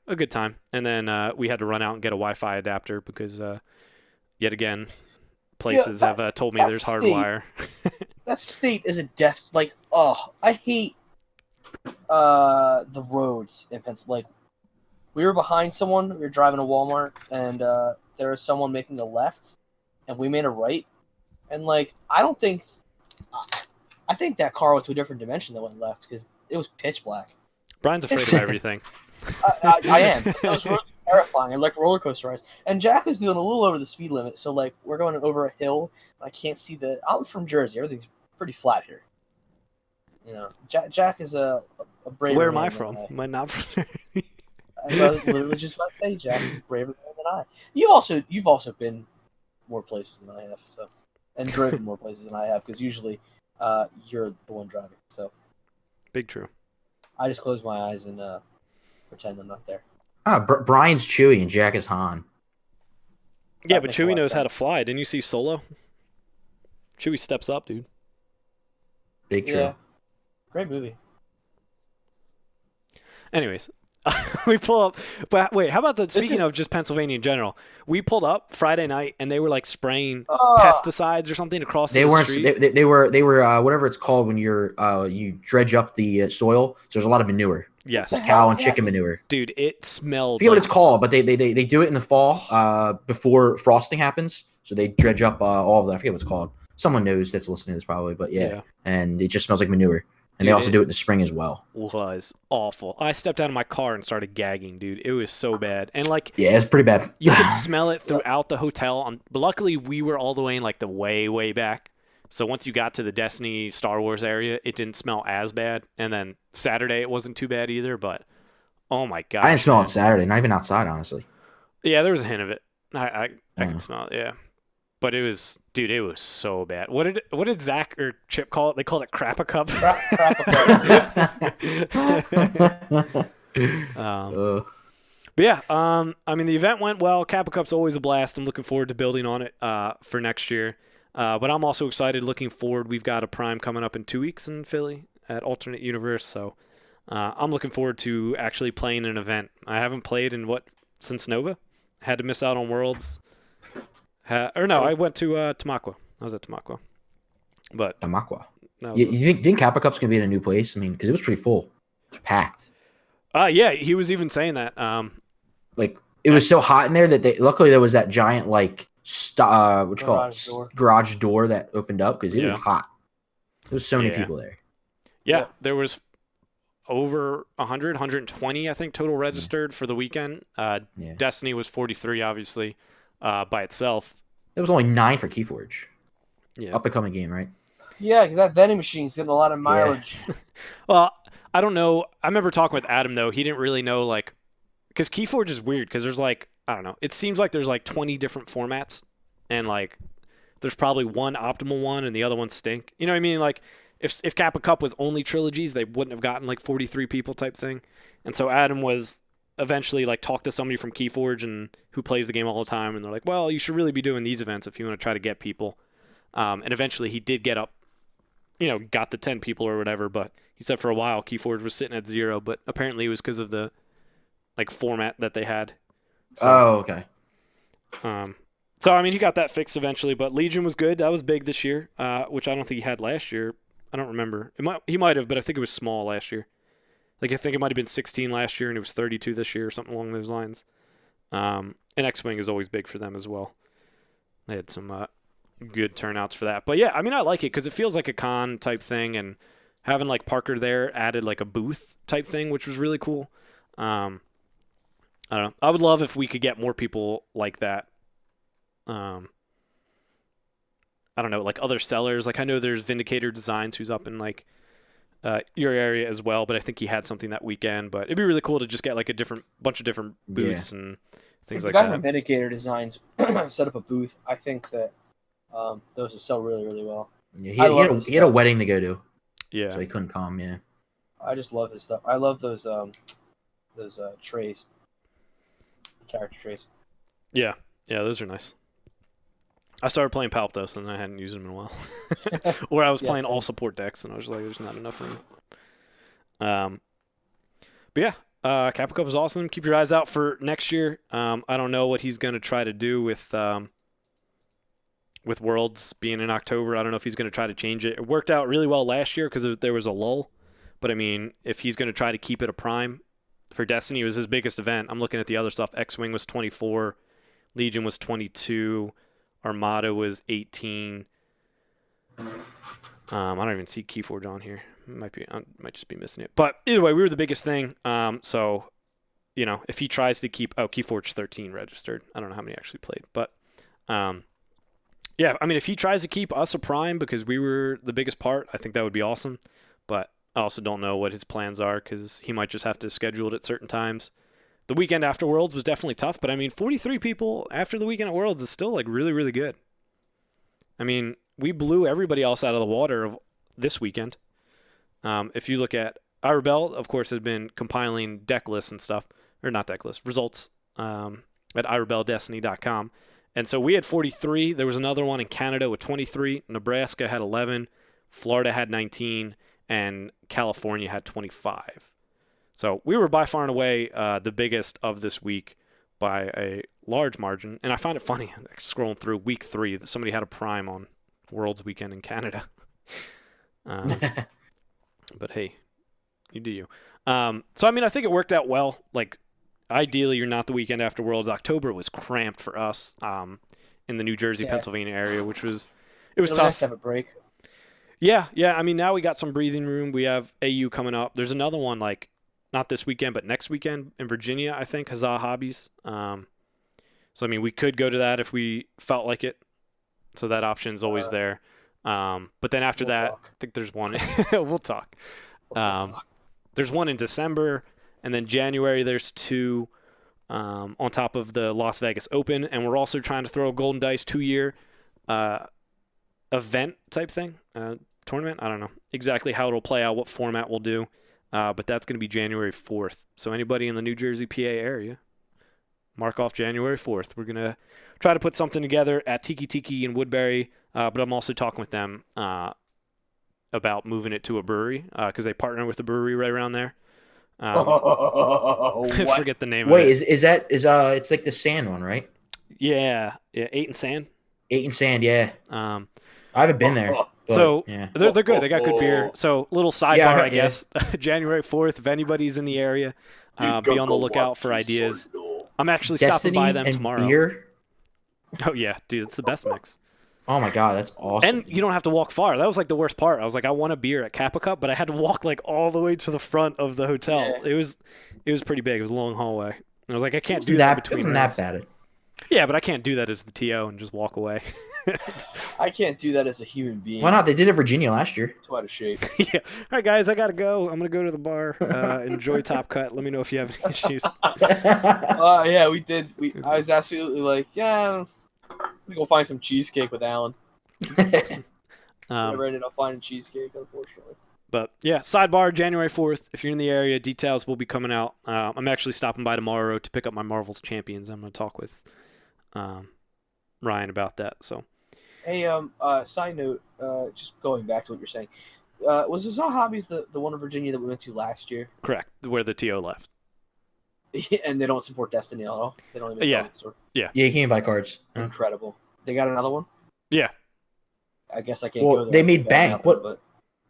a good time. And then we had to run out and get a Wi-Fi adapter because yet again, places have told me there's hardwire. That state is a death. Like, I hate the roads in Pennsylvania. Like, we were behind someone. We were driving to Walmart, and there was someone making a left, and we made a right. And like, I think that car went to a different dimension that went left because it was pitch black. Brian's afraid of everything. I am. Those roads are terrifying. They're like roller coaster rides. And Jack is doing a little over the speed limit, so like we're going over a hill. I can't see I'm from Jersey. Everything's pretty flat here. Jack is a brave. Where am I from? Am I not from? I was literally just about to say Jack is braver than I. You've also been more places than I have, so, and driven more places than I have because usually you're the one driving. So big true. I just close my eyes and pretend I'm not there. Brian's Chewie and Jack is Han. Yeah, but Chewie knows how to fly. Didn't you see Solo? Chewie steps up, dude. Big true. Yeah. Great movie. Anyways, we pull up. But wait, how about speaking of just Pennsylvania in general? We pulled up Friday night and they were like spraying pesticides or something across the street. They were whatever it's called when you dredge up the soil. So there's a lot of manure. Yes, cow and chicken manure. Dude, it smelled. I forget what it's called, but they do it in the fall before frosting happens. So they dredge up all of that. I forget what it's called. Someone knows that's listening to this probably, but yeah. And it just smells like manure. And dude, they also do it in the spring as well. Was awful. I stepped out of my car and started gagging, dude. It was so bad. And like, yeah, it's pretty bad. You could smell it throughout the hotel. But luckily, we were all the way in like the way back. So once you got to the Destiny Star Wars area, it didn't smell as bad. And then Saturday, it wasn't too bad either. But oh my god, I didn't smell it Saturday. Not even outside, honestly. Yeah, there was a hint of it. I could smell it. Yeah. But it was so bad. What did Zach or Chip call it? They called it Capa Cup. But yeah, I mean, the event went well. Capa Cup's always a blast. I'm looking forward to building on it for next year. But I'm also excited, looking forward. We've got a Prime coming up in 2 weeks in Philly at Alternate Universe. So I'm looking forward to actually playing an event. I haven't played since Nova. Had to miss out on Worlds. I went to Tamaqua. I was at Tamaqua. But Tamaqua. You think Capa Cup's going to be in a new place? I mean, because it was pretty full. It was packed. Yeah, he was even saying that. Like, it was so hot in there that luckily there was that giant, like, garage door that opened up because it was hot. There was so many people there. Yeah, there was over 100, 120, I think, total registered for the weekend. Destiny was 43, obviously. By itself. It was only 9 for Keyforge. Yeah. Up and coming game, right? Yeah, that vending machine's getting a lot of mileage. Well, I don't know. I remember talking with Adam though. He didn't really know like because Keyforge is weird because there's like I don't know. It seems like there's like 20 different formats, and like there's probably one optimal one and the other ones stink. You know what I mean? Like if Kappa Cup was only trilogies, they wouldn't have gotten like 43 people type thing. And so Adam was eventually like talked to somebody from Keyforge and who plays the game all the time, and they're like, well, you should really be doing these events if you want to try to get people. And eventually he did get up, got the 10 people or whatever. But he said for a while Keyforge was sitting at 0, but apparently it was because of the like format that they had. So, okay. So I mean he got that fixed eventually, but Legion was good. That was big this year, which I don't think he had last year. I don't remember. He might have, but I think it was small last year. Like I think it might have been 16 last year and it was 32 this year or something along those lines. And X-Wing is always big for them as well. They had some good turnouts for that. But yeah, I mean I like it because it feels like a con type thing, and having like Parker there added like a booth type thing, which was really cool. I don't know. I would love if we could get more people like that. I don't know, like other sellers. Like I know there's Vindicator Designs who's up in like your area as well, but I think he had something that weekend. But it'd be really cool to just get like a bunch of different booths and things like the guy that. from Vindicator Designs set up a booth. I think that those will sell really, really well. Yeah, he had a wedding to go to. Yeah. So he couldn't come, yeah. I just love his stuff. I love those trays. Character trays. Yeah, those are nice. I started playing Palptos and I hadn't used them in a while. Or I was playing all support decks and I was like, there's not enough room. But yeah, Kappa Cup is awesome. Keep your eyes out for next year. I don't know what he's going to try to do with Worlds being in October. I don't know if he's going to try to change it. It worked out really well last year because there was a lull. But I mean, if he's going to try to keep it a prime for Destiny, it was his biggest event. I'm looking at the other stuff. X-Wing was 24. Legion was 22. Armada was 18. I don't even see Keyforge on here. Might just be missing it. But either way, we were the biggest thing. So, if he tries to keep Keyforge 13 registered. I don't know how many actually played, but yeah, I mean, if he tries to keep us a prime because we were the biggest part, I think that would be awesome. But I also don't know what his plans are because he might just have to schedule it at certain times. The weekend after Worlds was definitely tough, but I mean, 43 people after the weekend at Worlds is still like really, really good. I mean, we blew everybody else out of the water this weekend. If you look at Irebel, of course, has been compiling deck lists and stuff, or not deck lists, results at irebeldestiny.com. And so we had 43. There was another one in Canada with 23. Nebraska had 11. Florida had 19. And California had 25. So we were by far and away the biggest of this week by a large margin. And I find it funny, scrolling through week 3, that somebody had a prime on Worlds weekend in Canada. But hey, you do you. So, I mean, I think it worked out well. Like, ideally, you're not the weekend after Worlds. October was cramped for us in the New Jersey, Pennsylvania area, which was tough. Nice to have a break. Yeah. I mean, now we got some breathing room. We have AU coming up. There's another one, like, not this weekend, but next weekend in Virginia, I think, Huzzah Hobbies. So, I mean, we could go to that if we felt like it. So that option's always there. But then after that, I think there's one. We'll talk. There's one in December, and then January there's 2 on top of the Las Vegas Open. And we're also trying to throw a Golden Dice 2-year event type thing, tournament. I don't know exactly how it'll play out, what format we'll do. But that's going to be January 4th. So anybody in the New Jersey, PA area, mark off January 4th. We're going to try to put something together at Tiki Tiki in Woodbury. But I'm also talking with them about moving it to a brewery because they partner with a brewery right around there. I forget the name of it. Wait, is that it's like the Sand one, right? Yeah, 8 and Sand. 8 and Sand, yeah. I haven't been there. But, so yeah. they're good. They got good beer. So little sidebar, I guess. Yeah. January 4th, if anybody's in the area, be on the lookout for ideas. I'm actually stopping by them tomorrow. Beer? Oh yeah, dude, it's the best mix. Oh my god, that's awesome. And you don't have to walk far. That was like the worst part. I was like, I want a beer at Kappa Cup, but I had to walk like all the way to the front of the hotel. Yeah. It was pretty big. It was a long hallway. And I was like, I can't do that between. It wasn't that bad. Yeah, but I can't do that as the TO and just walk away. I can't do that as a human being. Why not? They did it Virginia last year. It's out of shape. Yeah. All right, guys, I gotta go. I'm gonna go to the bar. Enjoy Top Cut. Let me know if you have any issues. Yeah, we did. I was absolutely like, yeah, we go find some cheesecake with Alan. Never ended up finding cheesecake, unfortunately. But yeah, sidebar January 4th. If you're in the area, details will be coming out. I'm actually stopping by tomorrow to pick up my Marvel's Champions. I'm gonna talk with Ryan about that. So. Hey, side note, just going back to what you're saying, was Huzzah Hobbies the one in Virginia that we went to last year? Correct, where the TO left. And they don't support Destiny at all? They don't even sell it, so. Yeah, you can't buy cards. Incredible. They got another one? Yeah. I guess I can't go there. They made bank. But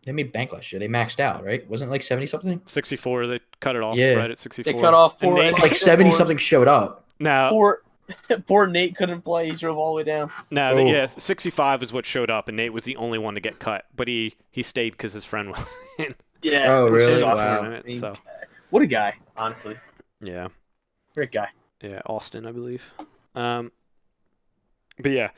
They made bank last year. They maxed out, right? Wasn't it like 70-something? 64. They cut it off Yeah. right at 64. they cut off poor Like 70-something showed up. Now, poor Nate couldn't play. He drove all the way down. no, yeah, 65 is what showed up, and Nate was the only one to get cut. But he stayed because his friend was in. Yeah. Oh, really? Wow. Wow. Tournament, so. What a guy, honestly. Yeah. Great guy. Yeah, Austin, I believe. But yeah.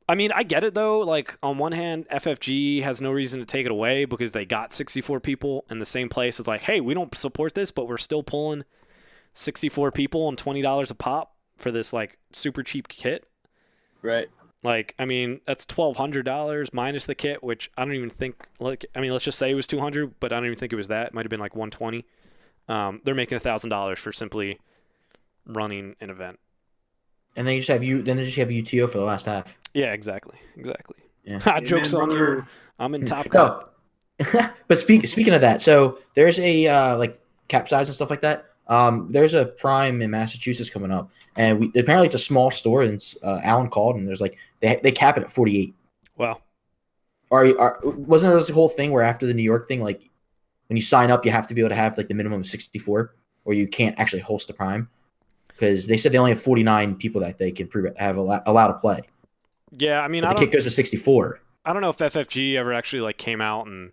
I mean, I get it, though. Like, on one hand, FFG has no reason to take it away because they got 64 people in the same place. It's like, hey, we don't support this, but we're still pulling 64 people on $20 a pop for this, like, super cheap kit. Right. Like, I mean, that's $1,200 minus the kit, which I don't even think, like, I mean, let's just say it was $200, but I don't even think it was that. It might have been like $120. They're making $1,000 for simply running an event. And they just have UTO for the last half. Yeah, exactly. Yeah. Joke's on you. I'm in Top Cut. No. But speaking of that, so there's a like cap size and stuff like that. There's a Prime in Massachusetts coming up, and apparently it's a small store. And Alan called, and there's like they cap it at 48. Wow. Wasn't there this whole thing where after the New York thing, like when you sign up, you have to be able to have like the minimum of 64, or you can't actually host a Prime because they said they only have 49 people that they can allowed to play. Yeah, I mean, But the kick goes to 64. I don't know if FFG ever actually like came out and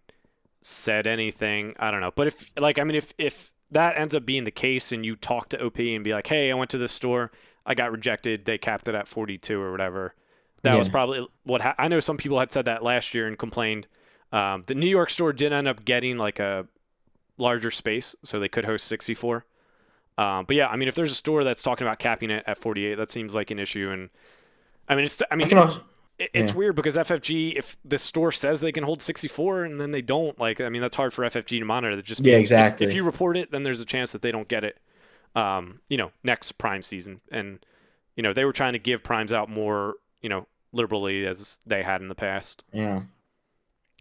said anything. I don't know, but if that ends up being the case and you talk to OP and be like, hey, I went to this store, I got rejected, they capped it at 42 or whatever. That was probably what I know. Some people had said that last year and complained. The New York store did end up getting like a larger space, so they could host 64. But yeah, I mean, if there's a store that's talking about capping it at 48, that seems like an issue. And I mean, it's weird because FFG, if the store says they can hold 64 and then they don't, like, I mean, that's hard for FFG to monitor. That just means exactly. If you report it, then there's a chance that they don't get it, next Prime season. And, they were trying to give Primes out more, liberally as they had in the past. Yeah.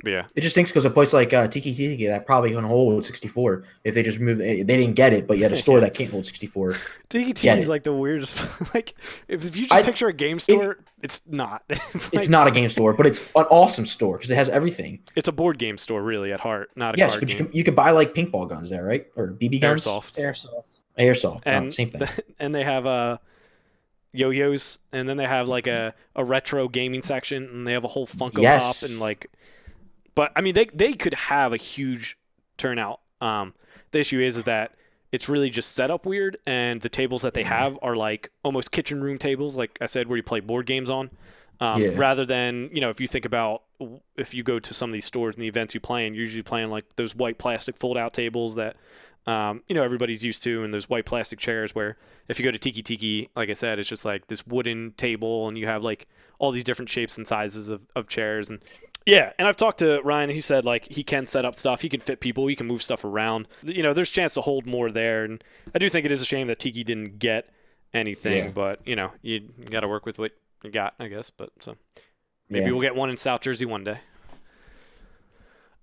But yeah. It just stinks because a place like Tiki Tiki that probably can hold 64 if they just move. They didn't get it, but you had a store that can't hold 64. Tiki Tiki is like the weirdest. Like if you just picture a game store, it's not. It's not a game store, but it's an awesome store because it has everything. It's a board game store, really, at heart, not a card game. Yes, but you can buy like paintball guns there, right? Or BB guns. Airsoft. And same thing. And they have yo-yos, and then they have like a retro gaming section, and they have a whole Funko Pop and like. But I mean, they could have a huge turnout. The issue is that it's really just set up weird, and the tables that they have are like almost kitchen room tables, like I said, where you play board games on. Rather than, if you think about if you go to some of these stores and the events you play in, you're usually playing like those white plastic fold-out tables that everybody's used to, and those white plastic chairs where if you go to Tiki Tiki, like I said, it's just like this wooden table, and you have like all these different shapes and sizes of chairs. And yeah, and I've talked to Ryan, and he said like he can set up stuff, he can fit people, he can move stuff around. There's a chance to hold more there, and I do think it is a shame that Tiki didn't get anything, but you got to work with what you got, I guess. But so maybe we'll get one in South Jersey one day.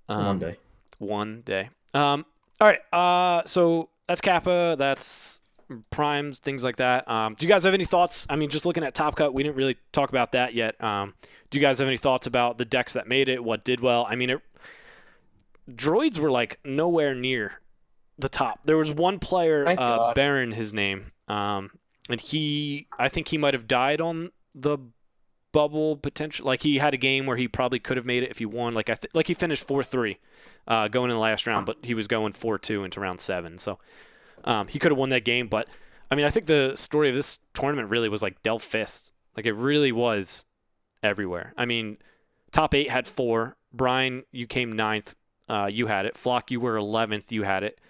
One day. All right. So that's Kappa. That's Primes, things like that. Do you guys have any thoughts? I mean, just looking at Top Cut, we didn't really talk about that yet. Do you guys have any thoughts about the decks that made it? What did well? I mean, droids were like nowhere near the top. There was one player, Baron, his name, and I think he might have died on the bubble potential. Like he had a game where he probably could have made it if he won. Like he finished 4-3 going in the last round, but he was going 4-2 into round 7. So he could have won that game. But I mean, I think the story of this tournament really was like Delph Fist. Like it really was everywhere. I mean, top 8 had 4. Brian, you came 9th. You had it. Flock, you were 11th. You had it.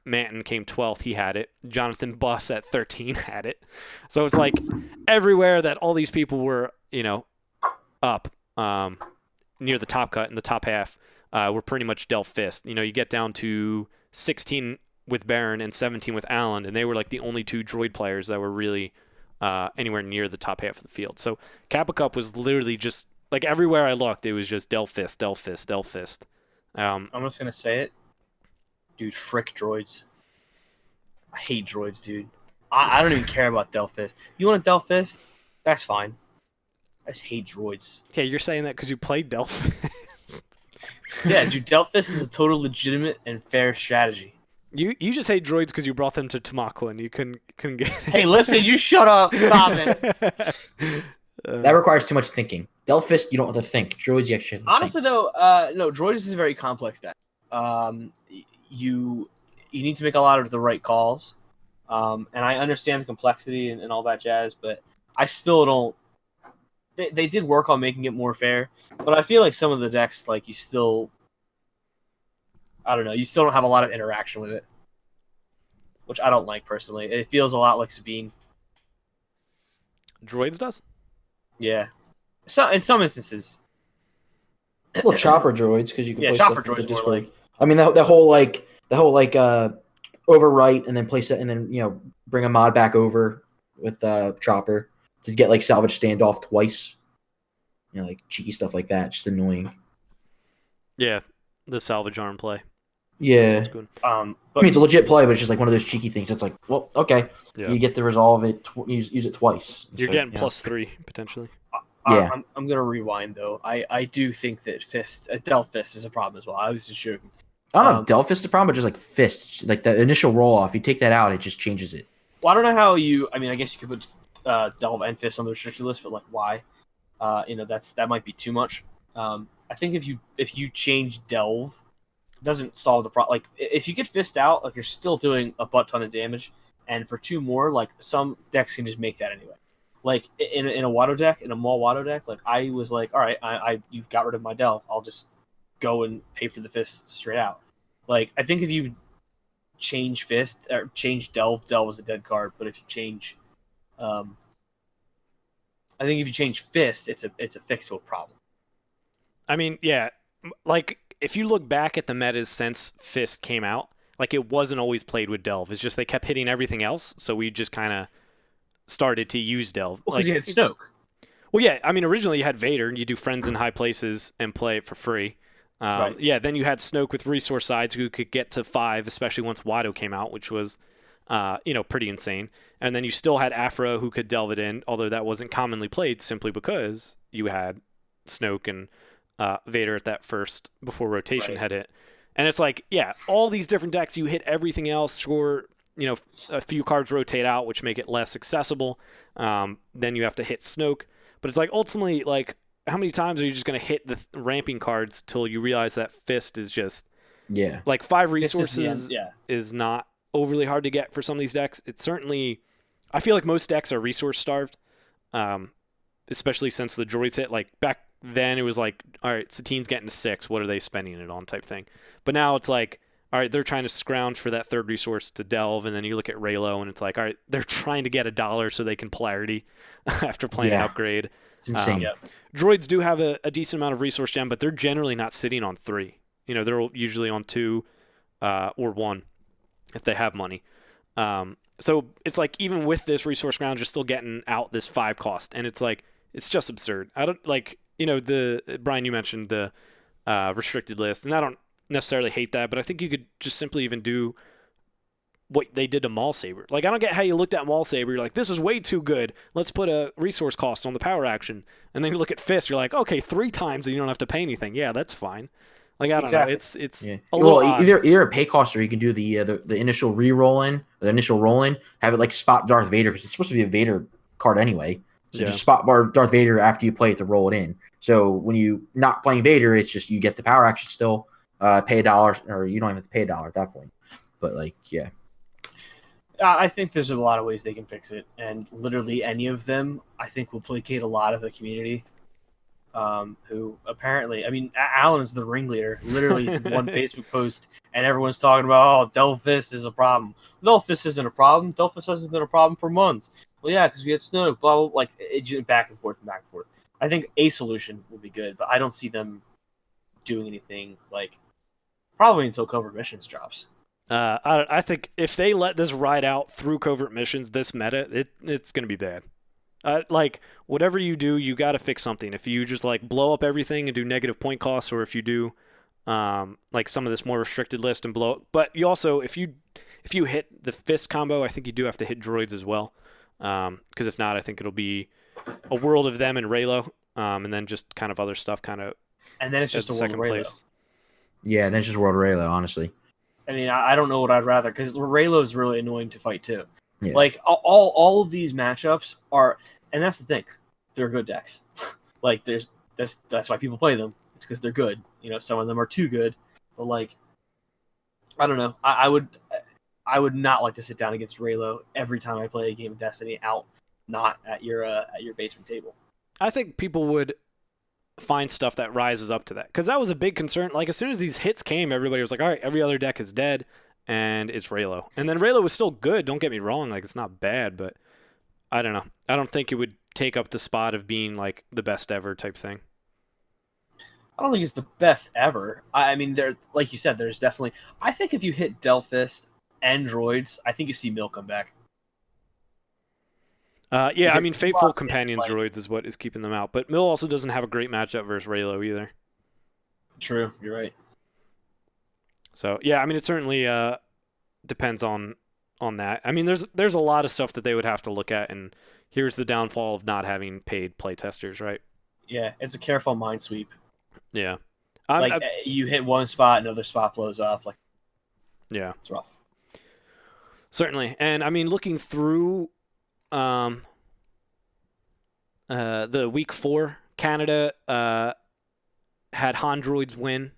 Manton came 12th. He had it. Jonathan Buss at 13 had it. So it's like everywhere that all these people were, up near the top cut in the top half were pretty much Delph Fist. You get down to 16 with Baron and 17 with Allen, and they were like the only 2 droid players that were really anywhere near the top half of the field. So Capa Cup was literally just like everywhere I looked, it was just Delph Fist, Delph Fist, Delph Fist. I'm just gonna say it, dude. Frick droids. I hate droids, dude. I don't even care about Delph Fist. You want a Delph Fist? That's fine. I just hate droids. Okay, you're saying that because you played Delph Fist. Yeah, dude. Delph Fist is a total legitimate and fair strategy. You just hate droids because you brought them to Tamako and you couldn't get it. Hey, listen, you shut up. Stop it. That requires too much thinking. Delph Fist, you don't have to think. Droids, you actually have to Honestly, think. though, no, droids is a very complex deck. You need to make a lot of the right calls, and I understand the complexity and all that jazz, but I still don't. They did work on making it more fair, but I feel like some of the decks, like you still, I don't know, you still don't have a lot of interaction with it, which I don't like personally. It feels a lot like Sabine. Droids does? Yeah, so in some instances. Well, chopper droids because you can play chopper stuff with the droids more Discord. like. I mean, the whole overwrite and then place it and then bring a mod back over with chopper to get like salvage standoff twice. Like cheeky stuff like that, just annoying. Yeah, the salvage arm play. Yeah. Good. But, I mean, it's a legit play, but it's just like one of those cheeky things. It's like, well, okay, Yeah. you get to resolve it, use it twice. You're So, getting +3 potentially. Yeah. I'm gonna rewind though. I do think that Delph Fist is a problem as well. I was just joking. I don't know if Delph Fist is the problem, but just like Fist, like the initial roll off, you take that out, it just changes it. Well, I don't know how you. I mean, I guess you could put Delve and Fist on the restricted list, but like, why? That might be too much. I think if you change Delve, it doesn't solve the problem. Like, if you get Fist out, like you're still doing a butt ton of damage, and for 2 more, like some decks can just make that anyway. Like in a Watto deck, in a Maul Watto deck, like I was like, all right, you got rid of my Delve, I'll just go and pay for the Fist straight out. Like, I think if you change Fist or change Delve is a dead card. But if you change, I think if you change Fist, it's a fix to a problem. I mean, yeah, like if you look back at the metas since Fist came out, like it wasn't always played with Delve. It's just they kept hitting everything else, so we just kind of started to use Delve. Well, because you had Snoke. Well, yeah, I mean, originally you had Vader, and you do friends in high places and play it for free. Right. Yeah, then you had Snoke with resource sides who could get to 5, especially once Watto came out, which was, pretty insane. And then you still had Afra who could delve it in, although that wasn't commonly played simply because you had Snoke and Vader at that first before rotation had hit. And it's like, yeah, all these different decks, you hit everything else, sure, a few cards rotate out, which make it less accessible. Then you have to hit Snoke. But it's like, ultimately, like, how many times are you just going to hit the ramping cards till you realize that Fist is just... Yeah. Like, 5 resources is not overly hard to get for some of these decks. It's certainly... I feel like most decks are resource starved, especially since the droids hit. Like, back then it was like, all right, Satine's getting 6. What are they spending it on type thing? But now it's like, all right, they're trying to scrounge for that 3rd resource to delve, and then you look at Raylo, and it's like, all right, they're trying to get $1 so they can polarity after playing an upgrade. It's insane. Droids do have a decent amount of resource gem, but they're generally not sitting on 3. They're usually on 2 or 1 if they have money. So it's like, even with this resource ground, you're still getting out this 5 cost, and it's like, it's just absurd. I don't like, Brian, you mentioned the restricted list, and I don't necessarily hate that, but I think you could just simply even do what they did to Maul Saber. Like, I don't get how you looked at Maul Saber, you're like, this is way too good, let's put a resource cost on the power action, and then you look at Fist, you're like, okay, 3 times and you don't have to pay anything. Yeah, that's fine. Like, I don't know, it's a little odd. Either a pay cost, or you can do the initial re-roll in, or the initial roll in, have it like spot Darth Vader, because it's supposed to be a Vader card anyway. So just spot bar Darth Vader after you play it to roll it in. So when you not playing Vader, it's just you get the power action still, pay $1, or you don't even have to pay $1 at that point. But like, yeah. I think there's a lot of ways they can fix it, and literally any of them, I think, will placate a lot of the community. Who apparently, I mean, Alan is the ringleader. Literally, one Facebook post, and everyone's talking about, Delphist is a problem. Delphist isn't a problem. Delphist hasn't been a problem for months. Well, yeah, because we had snow. Blah, blah, like it back and forth and back and forth. I think a solution would be good, but I don't see them doing anything like probably until Covert Missions drops. I think if they let this ride out through Covert Missions, this meta, it's going to be bad. Like, whatever you do, you got to fix something. If you just, like, blow up everything and do negative point costs, or if you do, like, some of this more restricted list and blow up. But you also, if you hit the fist combo, I think you do have to hit droids as well. Because if not, I think it'll be a world of them and Raylo, and then just kind of other stuff and then it's just a second world of Raylo. place. Yeah, and then it's just World Raylo, honestly. I mean, I don't know what I'd rather, because Raylo is really annoying to fight too. Yeah. Like all of these matchups are, and that's the thing, they're good decks. Like that's why people play them. It's because they're good. You know, some of them are too good, but like, I don't know. I would not like to sit down against Raylo every time I play a game of Destiny out, not at your basement table. I think people would find stuff that rises up to that, because that was a big concern. Like, as soon as these hits came, everybody was like, all right, every other deck is dead, and it's Raylo. And then Raylo was still good, don't get me wrong, like, it's not bad, but I don't know. I don't think it would take up the spot of being like the best ever type thing. I don't think it's the best ever. I mean, there, like you said, there's definitely, I think if you hit Delphist and droids, I think you see Mill come back. Yeah, Because I mean, Faithful Mill Companion like- droids is what is keeping them out, but Mill also doesn't have a great matchup versus Raylo either. True, you're right. So yeah, I mean, it certainly depends on that. I mean, there's a lot of stuff that they would have to look at, and here's the downfall of not having paid playtesters, right? Yeah, it's a careful mind sweep. Yeah. You hit one spot, another spot blows up. Like, Yeah. it's rough. Certainly. And I mean, looking through the week 4, Canada had Han droids win,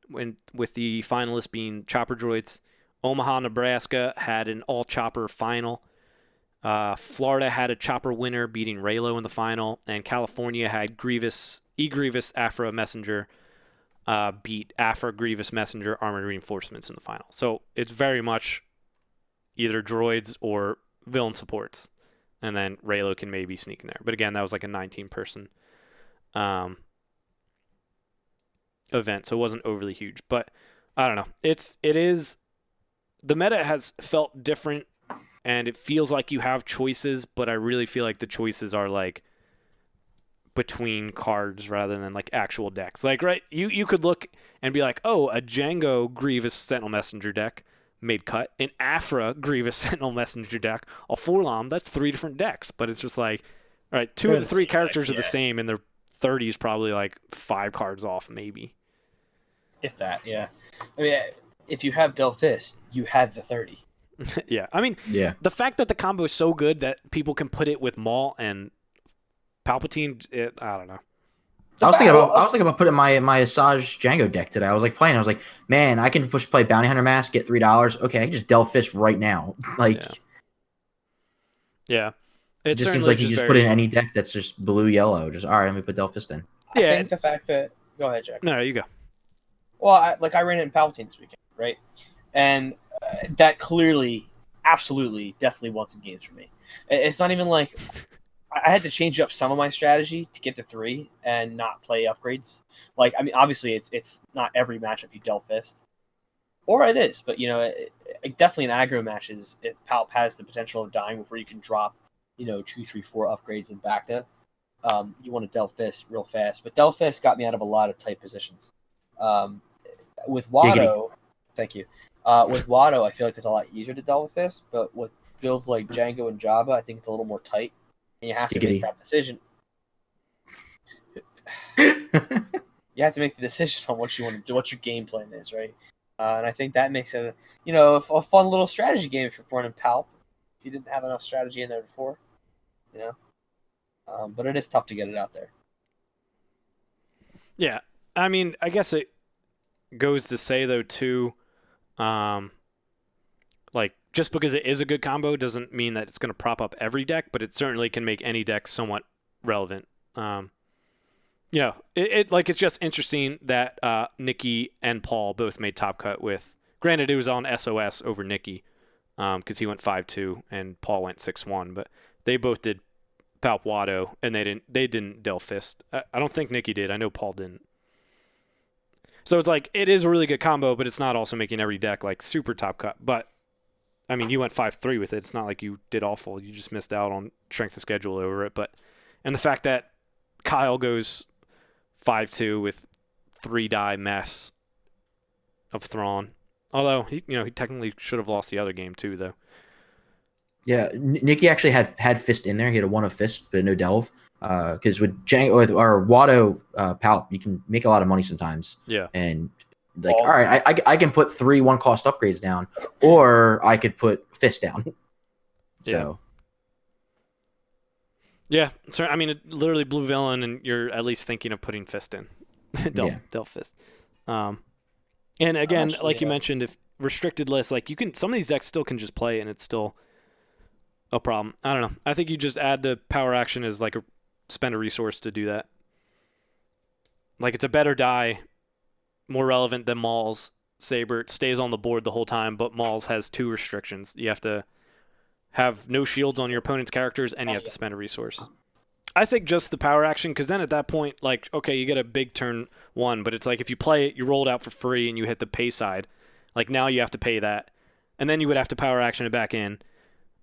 with the finalists being chopper droids. Omaha, Nebraska had an all chopper final. Florida had a chopper winner beating Raylo in the final, and California had Grievous Afra Messenger beat Afra Grievous Messenger Armored Reinforcements in the final. So it's very much either droids or villain supports, and then Raylo can maybe sneak in there. But again, that was like a 19-person event, so it wasn't overly huge. But I don't know. It is the meta has felt different, and it feels like you have choices, but I really feel like the choices are like between cards rather than like actual decks. Like, right, you could look and be like, oh, a Django Grievous Sentinel Messenger deck made cut, an Afra Grievous Sentinel Messenger deck, a Forlom. That's 3 different decks, but it's just like, all right, 2 of the 3 characters are the same, and their 30s probably like 5 cards off, maybe. If that, yeah. I mean, if you have Delphist, you have the 30. Yeah, I mean, Yeah. the fact that the combo is so good that people can put it with Maul and Palpatine, I don't know. I was thinking about putting my Asajj Django deck today. I was like playing. I was like, man, I can play Bounty Hunter Mask, get $3. Okay, I can just Delphist right now. Like, yeah. it just seems like you just put in any deck that's just blue yellow. Just all right, let me put Delphist in. Yeah. I think the fact that, go ahead, Jack. No, you go. Well, I ran it in Palpatine this weekend, right? And that clearly, absolutely, definitely won some games for me. It's not even like I had to change up some of my strategy to get to 3 and not play upgrades. Like, I mean, obviously, it's not every matchup you Delphist, or it is, but you know, definitely in aggro matches, if Palp has the potential of dying before you can drop, 2, 3, 4 upgrades in Bacta, you want to Delphist real fast. But Delphist got me out of a lot of tight positions. With Watto, thank you. With Watto, I feel like it's a lot easier to Delphist, but with builds like Django and Jabba, I think it's a little more tight, and you have to make that decision. You have to make the decision on what you want to do, what your game plan is, right? And I think that makes it, a fun little strategy game if you're playing in Palp. If you didn't have enough strategy in there before, but it is tough to get it out there. Yeah, I mean, I guess it goes to say though too, like just because it is a good combo doesn't mean that it's going to prop up every deck, but it certainly can make any deck somewhat relevant. It's just interesting that Nikki and Paul both made top cut with. Granted, it was on SOS over Nikki because he went 5-2 and Paul went 6-1, but they both did Palp Watto and they didn't Del Fist. I don't think Nikki did. I know Paul didn't. So it's like it is a really good combo, but it's not also making every deck like super top cut. But I mean, you went 5-3 with it. It's not like you did awful. You just missed out on strength of schedule over it. And the fact that Kyle goes 5-2 with 3-die mess of Thrawn. Although he technically should have lost the other game too, though. Yeah, Nikki actually had Fist in there. He had a 1 of Fist, but no Delve. Because with Watto Palp, you can make a lot of money sometimes. Yeah. And all right, I can put 3 1-cost upgrades down, or I could put Fist down. So. Yeah. So I mean, it literally blue villain, and you're at least thinking of putting Fist in. Delve Fist. And again, you mentioned, if restricted lists, like you can, some of these decks still can just play, and it's still a problem. I don't know. I think you just add the power action as like spend a resource to do that. Like it's a better die, more relevant than Maul's Saber. It stays on the board the whole time, but Maul's has 2 restrictions. You have to have no shields on your opponent's characters, and you have to spend a resource. I think just the power action, because then at that point, like, okay, you get a big turn 1, but it's like if you play it, you roll it out for free, and you hit the pay side. Like now you have to pay that, and then you would have to power action it back in.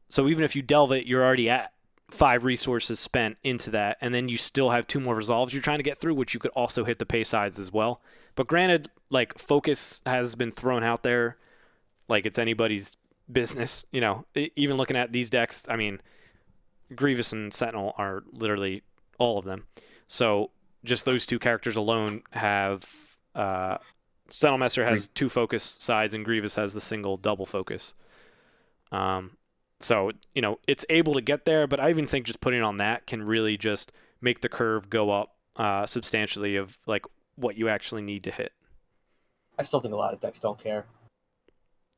So even if you delve it, you're already at 5 resources spent into that, and then you still have 2 more resolves you're trying to get through, which you could also hit the pay sides as well. But granted, like, focus has been thrown out there like it's anybody's business. Even looking at these decks, I mean, Grievous and Sentinel are literally all of them. So just those 2 characters alone have Sentinel Messer has 2 focus sides, and Grievous has the single double focus. So, it's able to get there, but I even think just putting on that can really just make the curve go up substantially of like what you actually need to hit. I still think a lot of decks don't care.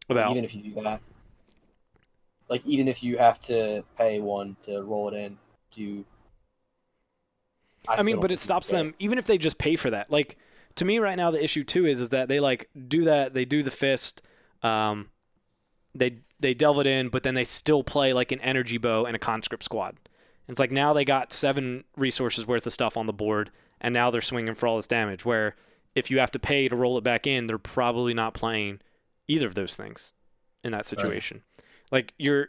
Even if you do that. Like, even if you have to pay 1 to roll it in, I mean, but it stops them, even if they just pay for that. Like, to me right now, the issue too is that they like do that, they do the Fist, they delve it in, but then they still play like an energy bow and a conscript squad. And it's like now they got 7 resources worth of stuff on the board, and now they're swinging for all this damage, where if you have to pay to roll it back in, they're probably not playing either of those things in that situation. Right. Like you're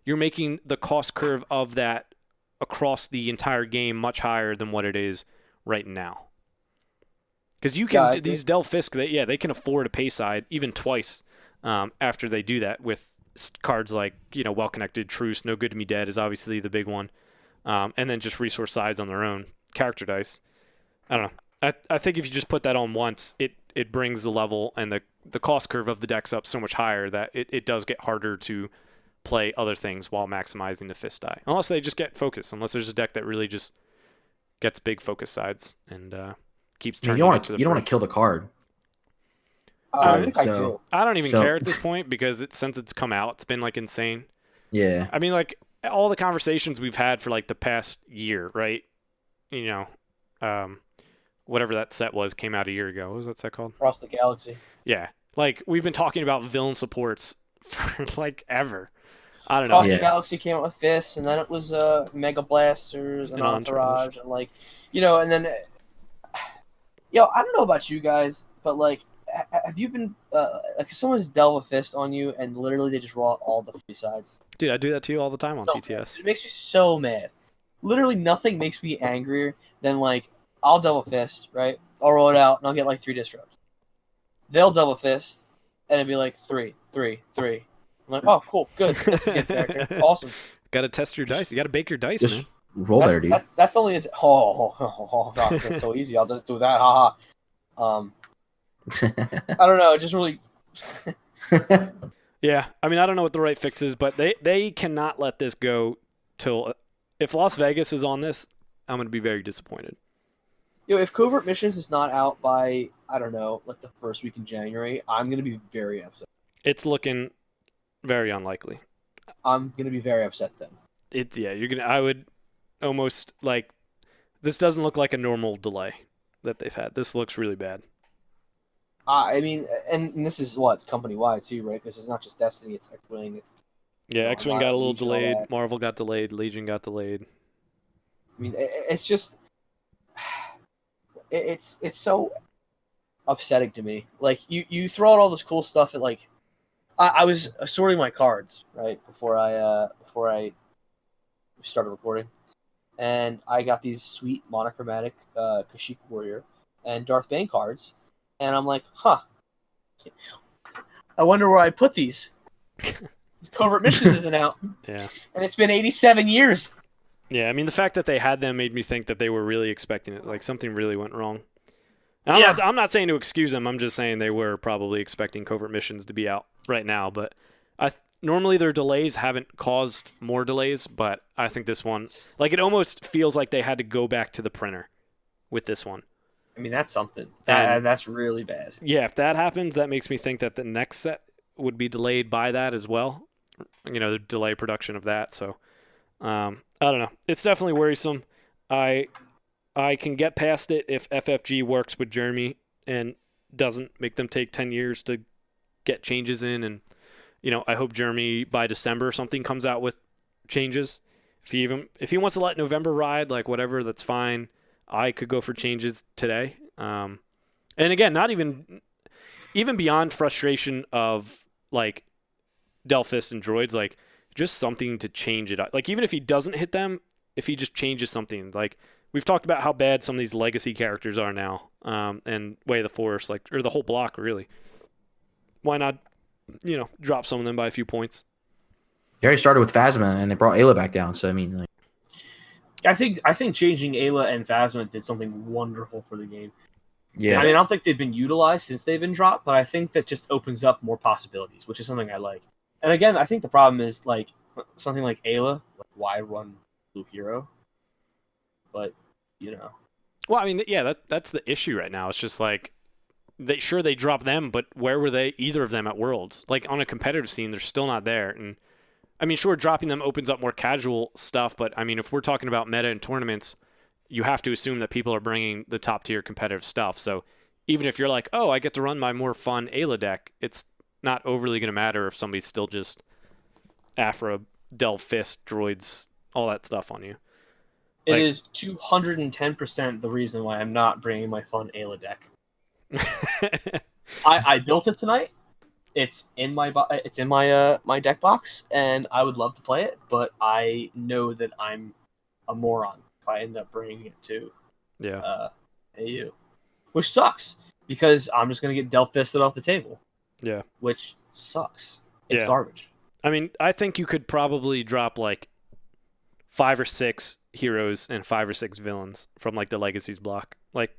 making the cost curve of that across the entire game much higher than what it is right now. Because you can these Del Fisk, they can afford a pay side even twice after they do that with cards like Well Connected, Truce, No Good to Me Dead is obviously the big one, and then just resource sides on their own character dice. I don't know. I think if you just put that on once, it brings the level and the cost curve of the decks up so much higher that it does get harder to play other things while maximizing the Fist die. Unless they just get focus. Unless there's a deck that really just gets big focus sides and keeps turning into the You don't want to kill the card. I think I do. I don't even care at this point because since it's come out, it's been like insane. Yeah. I mean, like all the conversations we've had for like the past year, right? Whatever that set came out a year ago. What was that set called? Across the Galaxy. Yeah. Like we've been talking about villain supports for like ever. I don't know. Across the Galaxy came out with Fists, and then it was Mega Blasters and Entourage, and and then I don't know about you guys, but like, have you been like someone's delve a Fist on you, and literally they just roll out all the free sides? Dude, I do that to you all the time on TTS. It makes me so mad. Literally nothing makes me angrier than like I'll double Fist, right? I'll roll it out, and I'll get like 3 disrupts. They'll double Fist, and it'd be like 3, 3, 3. I'm like, oh, cool, good. That's a good character. Awesome. Got to test your dice. You got to bake your dice, just man. Roll there, dude. That's only oh gosh, that's so easy. I'll just do that. Haha. I don't know. It just really. Yeah, I mean, I don't know what the right fix is, but they cannot let this go till if Las Vegas is on this, I'm going to be very disappointed. If Covert Missions is not out by, I don't know, like the first week in January, I'm going to be very upset. It's looking Very unlikely. I'm gonna be very upset then. I would almost like. This doesn't look like a normal delay that they've had. This looks really bad. I mean, and this is what company wide too, right? Because it's not just Destiny; it's X-Wing. It's Yeah, X-Wing got a little Legion, all delayed. that. Marvel got delayed. Legion got delayed. I mean, it's just it's so upsetting to me. Like you throw out all this cool stuff at like I was sorting my cards right before I started recording, and I got these sweet monochromatic Kashyyyk Warrior and Darth Bane cards, and I'm like, huh, I wonder where I put these. These Covert Missions isn't out, Yeah. and it's been 87 years. Yeah, I mean, the fact that they had them made me think that they were really expecting it. Like, something really went wrong. And I'm not saying to excuse them. I'm just saying they were probably expecting Covert Missions to be out right now. But normally their delays haven't caused more delays, but I think this one, like, it almost feels like they had to go back to the printer with this one. I mean, that's something. And- That's really bad. Yeah, if that happens, that makes me think that the next set would be delayed by that as well. You know, the delay production of that. So, I don't know. It's definitely worrisome. I can get past it if FFG works with Jeremy and doesn't make them take 10 years to get changes in. And, you know, I hope Jeremy by December or something comes out with changes. If he wants to let November ride, like whatever, that's fine. I could go for changes today. And again, not even beyond frustration of like Delphis and droids, like just something to change it up. Like even if he doesn't hit them, if he just changes something, like we've talked about how bad some of these legacy characters are now, and Way of the Force, like, or the whole block really. Why not, you know, drop some of them by a few points? They already started with Phasma and they brought Ayla back down. So I mean, like, I think changing Ayla and Phasma did something wonderful for the game. yeah, I mean, I don't think they've been utilized since they've been dropped, but I think that just opens up more possibilities, which is something I like. And again, I think the problem is like something like Ayla, like why run Blue Hero? But you know, Well, I mean, yeah, that's the issue right now. It's just like they dropped them, but where were they? Either of them at Worlds? Like on a competitive scene, they're still not there. And I mean, sure, dropping them opens up more casual stuff, but I mean, if we're talking about meta and tournaments, you have to assume that people are bringing the top tier competitive stuff. So even if you're like, oh, I get to run my more fun Ayla deck, it's not overly going to matter if somebody's still just Afra, Delve Fist, droids, all that stuff on you. it Like- is 210% the reason why I'm not bringing my fun Ayla deck. I built it tonight. It's in my my deck box, and I would love to play it, but I know that I'm a moron if I end up bringing it to Yeah. AU, which sucks because I'm just gonna get Delph Fisted off the table. Yeah. Which sucks. It's Yeah. garbage. I mean, I think you could probably drop like 5 or 6 heroes and 5 or 6 villains from like the Legacies block. Like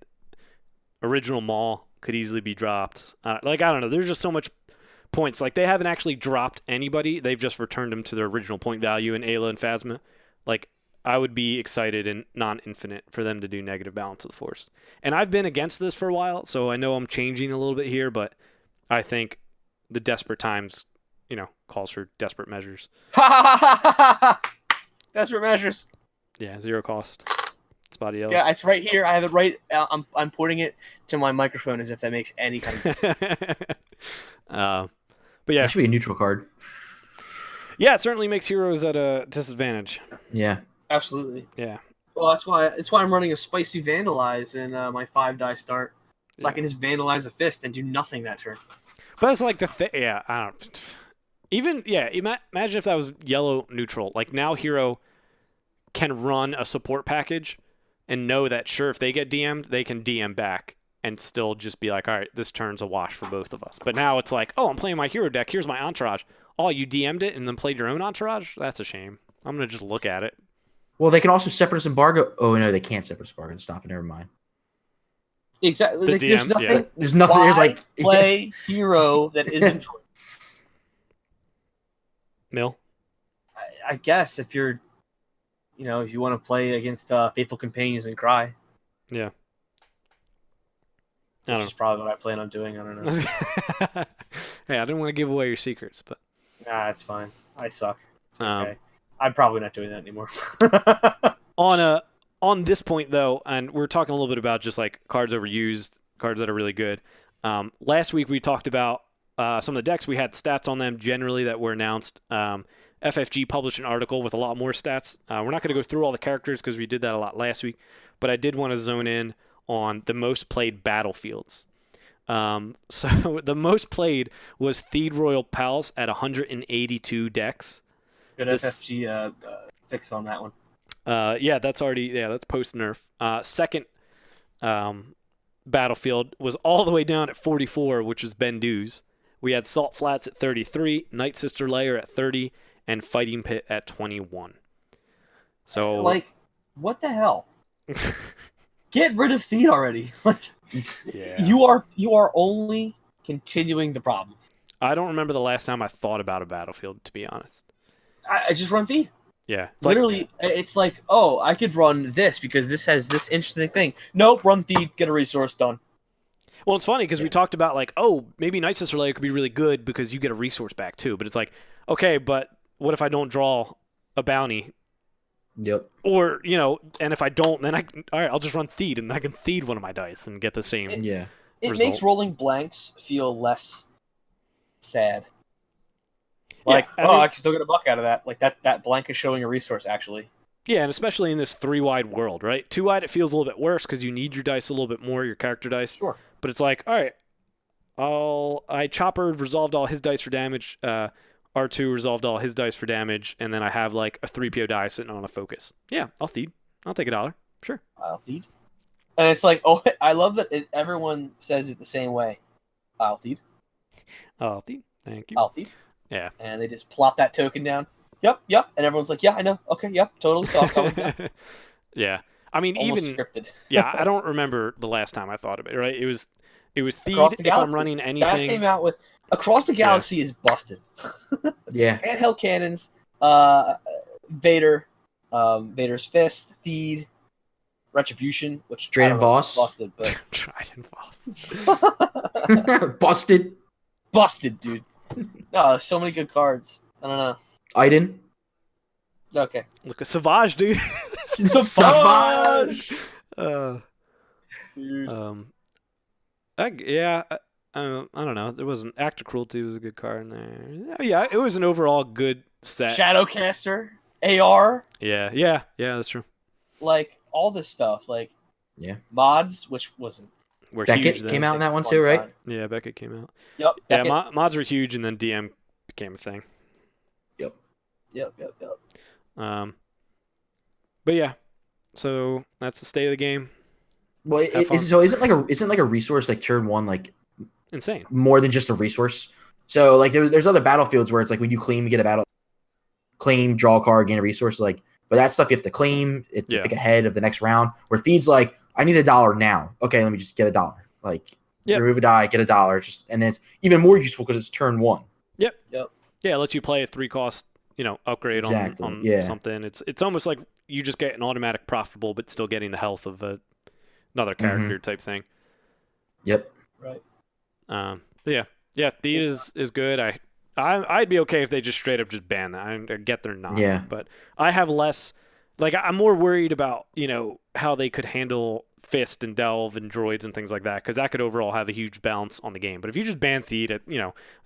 original Maul could easily be dropped. Like I don't know. There's just so much points. Like they haven't actually dropped anybody. They've just returned them to their original point value in Ayla and Phasma. Like I would be excited and non-infinite for them to do negative balance of the Force. And I've been against this for a while, so I know I'm changing a little bit here, but I think the desperate times, you know, calls for desperate measures. Desperate measures. Yeah, 0 cost. Spotty yellow. Yeah, it's right here. I have it right. I'm pointing it to my microphone as if that makes any kind of. But yeah, that should be a neutral card. yeah, it certainly makes heroes at a disadvantage. Yeah, Absolutely. Yeah, Well, that's why I'm running a spicy vandalize in my 5-die start, so I can just vandalize a fist and do nothing that turn. but it's like the thing. Yeah, I don't. Even imagine if that was yellow neutral. Like now, hero can run a support package and know that sure, if they get DM'd, they can DM back and still just be like, all right, this turn's a wash for both of us. But now it's like, oh, I'm playing my hero deck. Here's my entourage. Oh, you DM'd it and then played your own entourage? That's a shame. I'm going to just look at it. well, they can also separatist embargo. Oh no, they can't separatist embargo. Stop it. Never mind. Exactly. The Like, there's DM, nothing. yeah. There's nothing. Why There's like play hero that isn't. Mill? I guess if you're, if you want to play against faithful companions and cry, Yeah. I which don't is probably what I plan on doing. I don't know. know. Hey, I didn't want to give away your secrets, but Nah, it's fine. I suck. It's Um, okay. I'm probably not doing that anymore. On this point though, and we're talking a little bit about just like cards overused, cards that are really good. Last week we talked about some of the decks. We had stats on them generally that were announced. FFG published an article with a lot more stats. We're not going to go through all the characters because we did that a lot last week, but I did want to zone in on the most played battlefields. So the most played was Theed Royal Pals at 182 decks. Good FFG fix on that one. That's post nerf. Second battlefield was all the way down at 44, which was Bendu's. We had Salt Flats at 33, Night Sister Lair at 30, and Fighting Pit at 21. So, like, what the hell? Get rid of Theed already. Like, yeah. you are only continuing the problem. I don't remember the last time I thought about a battlefield, to be honest. I just run Theed. Yeah. Literally, it's like, oh, I could run this because this has this interesting thing. Nope, run Theed, get a resource, done. Well, it's funny because we talked about like, oh, maybe Night Sister Lair could be really good because you get a resource back too. But it's like, okay, but what if I don't draw a bounty? Yep. Or, and if I don't, then all right, I'll just run Theed, and then I can Theed one of my dice and get the same Yeah. It result. makes rolling blanks feel less sad. Yeah, Like, I mean- I can still get a buck out of that. Like, that blank is showing a resource, actually. Yeah, and especially in this 3-wide world, right? 2-wide, it feels a little bit worse because you need your dice a little bit more, your character dice. Sure. But it's like, all right, I Chopper resolved all his dice for damage. R2 resolved all his dice for damage, and then I have like a 3PO die sitting on a focus. Yeah, I'll Theed. I'll take $1. Sure. I'll Theed. And it's like, oh, I love that everyone says it the same way. I'll Theed. I'll Theed. Thank you. I'll Theed. Yeah. And they just plop that token down. Yep. And everyone's like, yeah, I know. Okay, yep, totally. So Yeah. I mean, almost even scripted. yeah, I don't remember the last time I thought of it. Right? It was Across Theed the if I'm Galaxy. running That anything. came out with Across the Galaxy is busted. Yeah. Handheld cannons, Vader, Vader's Fist, Theed, Retribution, which Drayden I don't know if it's Voss. busted, but Trident Falls. Busted. busted, dude. No, so many good cards. I don't know. Iden. Okay. Look, a Savage, dude. Savage. Dude. I don't know. There was an Act of Cruelty was a good card in there. Yeah, it was an overall good set. Shadowcaster, AR, Yeah, that's true. like all this stuff, like Yeah. mods, which wasn't. We're Beckett huge then. came out in that one Fun too, right? time. Yeah, Beckett came out. Yep. Yeah, Beckett. mods were huge, and then DM became a thing. Yep. But yeah, so that's the state of the game. Well, Have fun. isn't like a resource like turn one like Insane. more than just a resource? So like there's other battlefields where it's like when you claim, you get a battle, claim, draw a card, gain a resource. Like, but that stuff you have to claim. It's Yeah. like ahead of the next round. Where Theed's like, I need $1 now. Okay, let me just get $1. Like, Yep. remove a die, get $1. Just and then it's even more useful because it's turn one. Yeah, it lets you play a 3-cost, upgrade Exactly, on yeah. something. It's almost like you just get an automatic profitable, but still getting the health of another character type thing. Yep. Right. But yeah, Theed is good. I'd be okay if they just straight up just ban that. I get they're not. Yeah. But I have less. Like, I'm more worried about how they could handle Fist and Delve and droids and things like that, because that could overall have a huge balance on the game. But if you just ban Theed, I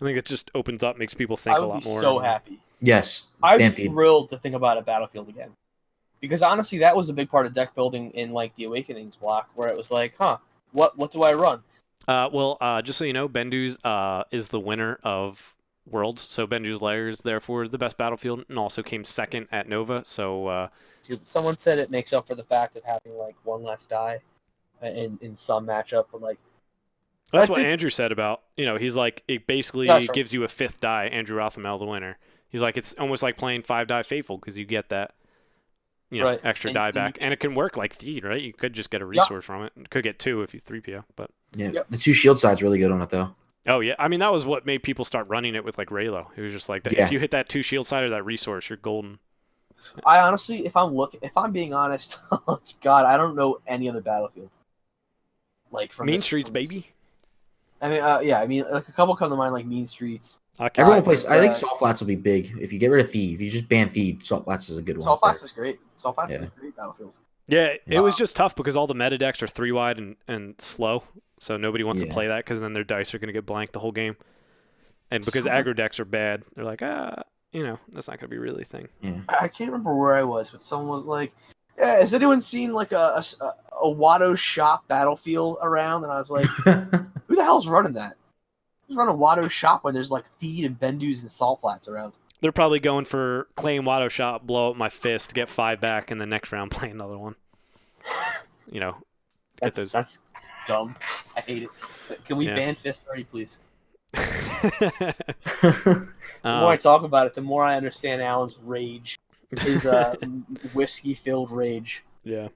think it just opens up, makes people think I a would lot be more. so happy. Yes. I'd ban be Theed. thrilled to think about a battlefield again, because honestly, that was a big part of deck building in like the Awakenings block, where it was like, what do I run? Just so you know, Bendu's is the winner of Worlds, so Bendu's Lair is therefore the best battlefield, and also came second at Nova. So Someone said it makes up for the fact of having like one less die in some matchup, but like that's I what think- Andrew said about he's like it basically That's right. gives you a 5th die. Andrew Rothamel, the winner. He's like it's almost like playing 5-die Faithful because you get that Right. extra And die you- back, and it can work like Theed, right? You could just get a resource from it. You could get 2 if you 3PO, but Yeah. Yep. The 2 shield side's really good on it though. oh yeah, I mean that was what made people start running it with like Raylo. It was just like that. Yeah. If you hit that 2 shield side or that resource, you're golden. I honestly, if I'm being honest, oh, God, I don't know any other battlefield. Like from Mean this- Streets, from this- baby. I mean, yeah, I mean, like a couple come to mind, like Mean Streets. Everyone it's, plays. I think Salt Flats will be big if you get rid of Thief. If you just ban Thief, Salt Flats is a good one. Salt Flats is great. Salt Flats is Yeah. a great battlefield. Yeah, it was just tough because all the meta decks are 3 wide and slow, so nobody wants to play that because then their dice are going to get blanked the whole game. And because aggro decks are bad, they're like, that's not going to be really a thing. Yeah. I can't remember where I was, but someone was like, "Yeah, has anyone seen like a Watto shop battlefield around?" And I was like, "Who the hell's running that? Who's running Watto shop when there's like Theed and Bendus and Salt Flats around?" They're probably going for claim Watto shot, blow up my fist, get 5 back, and the next round play another one. That's dumb. I hate it. Can we ban fist already, please? The more I talk about it, the more I understand Alan's rage. His whiskey-filled rage. Yeah.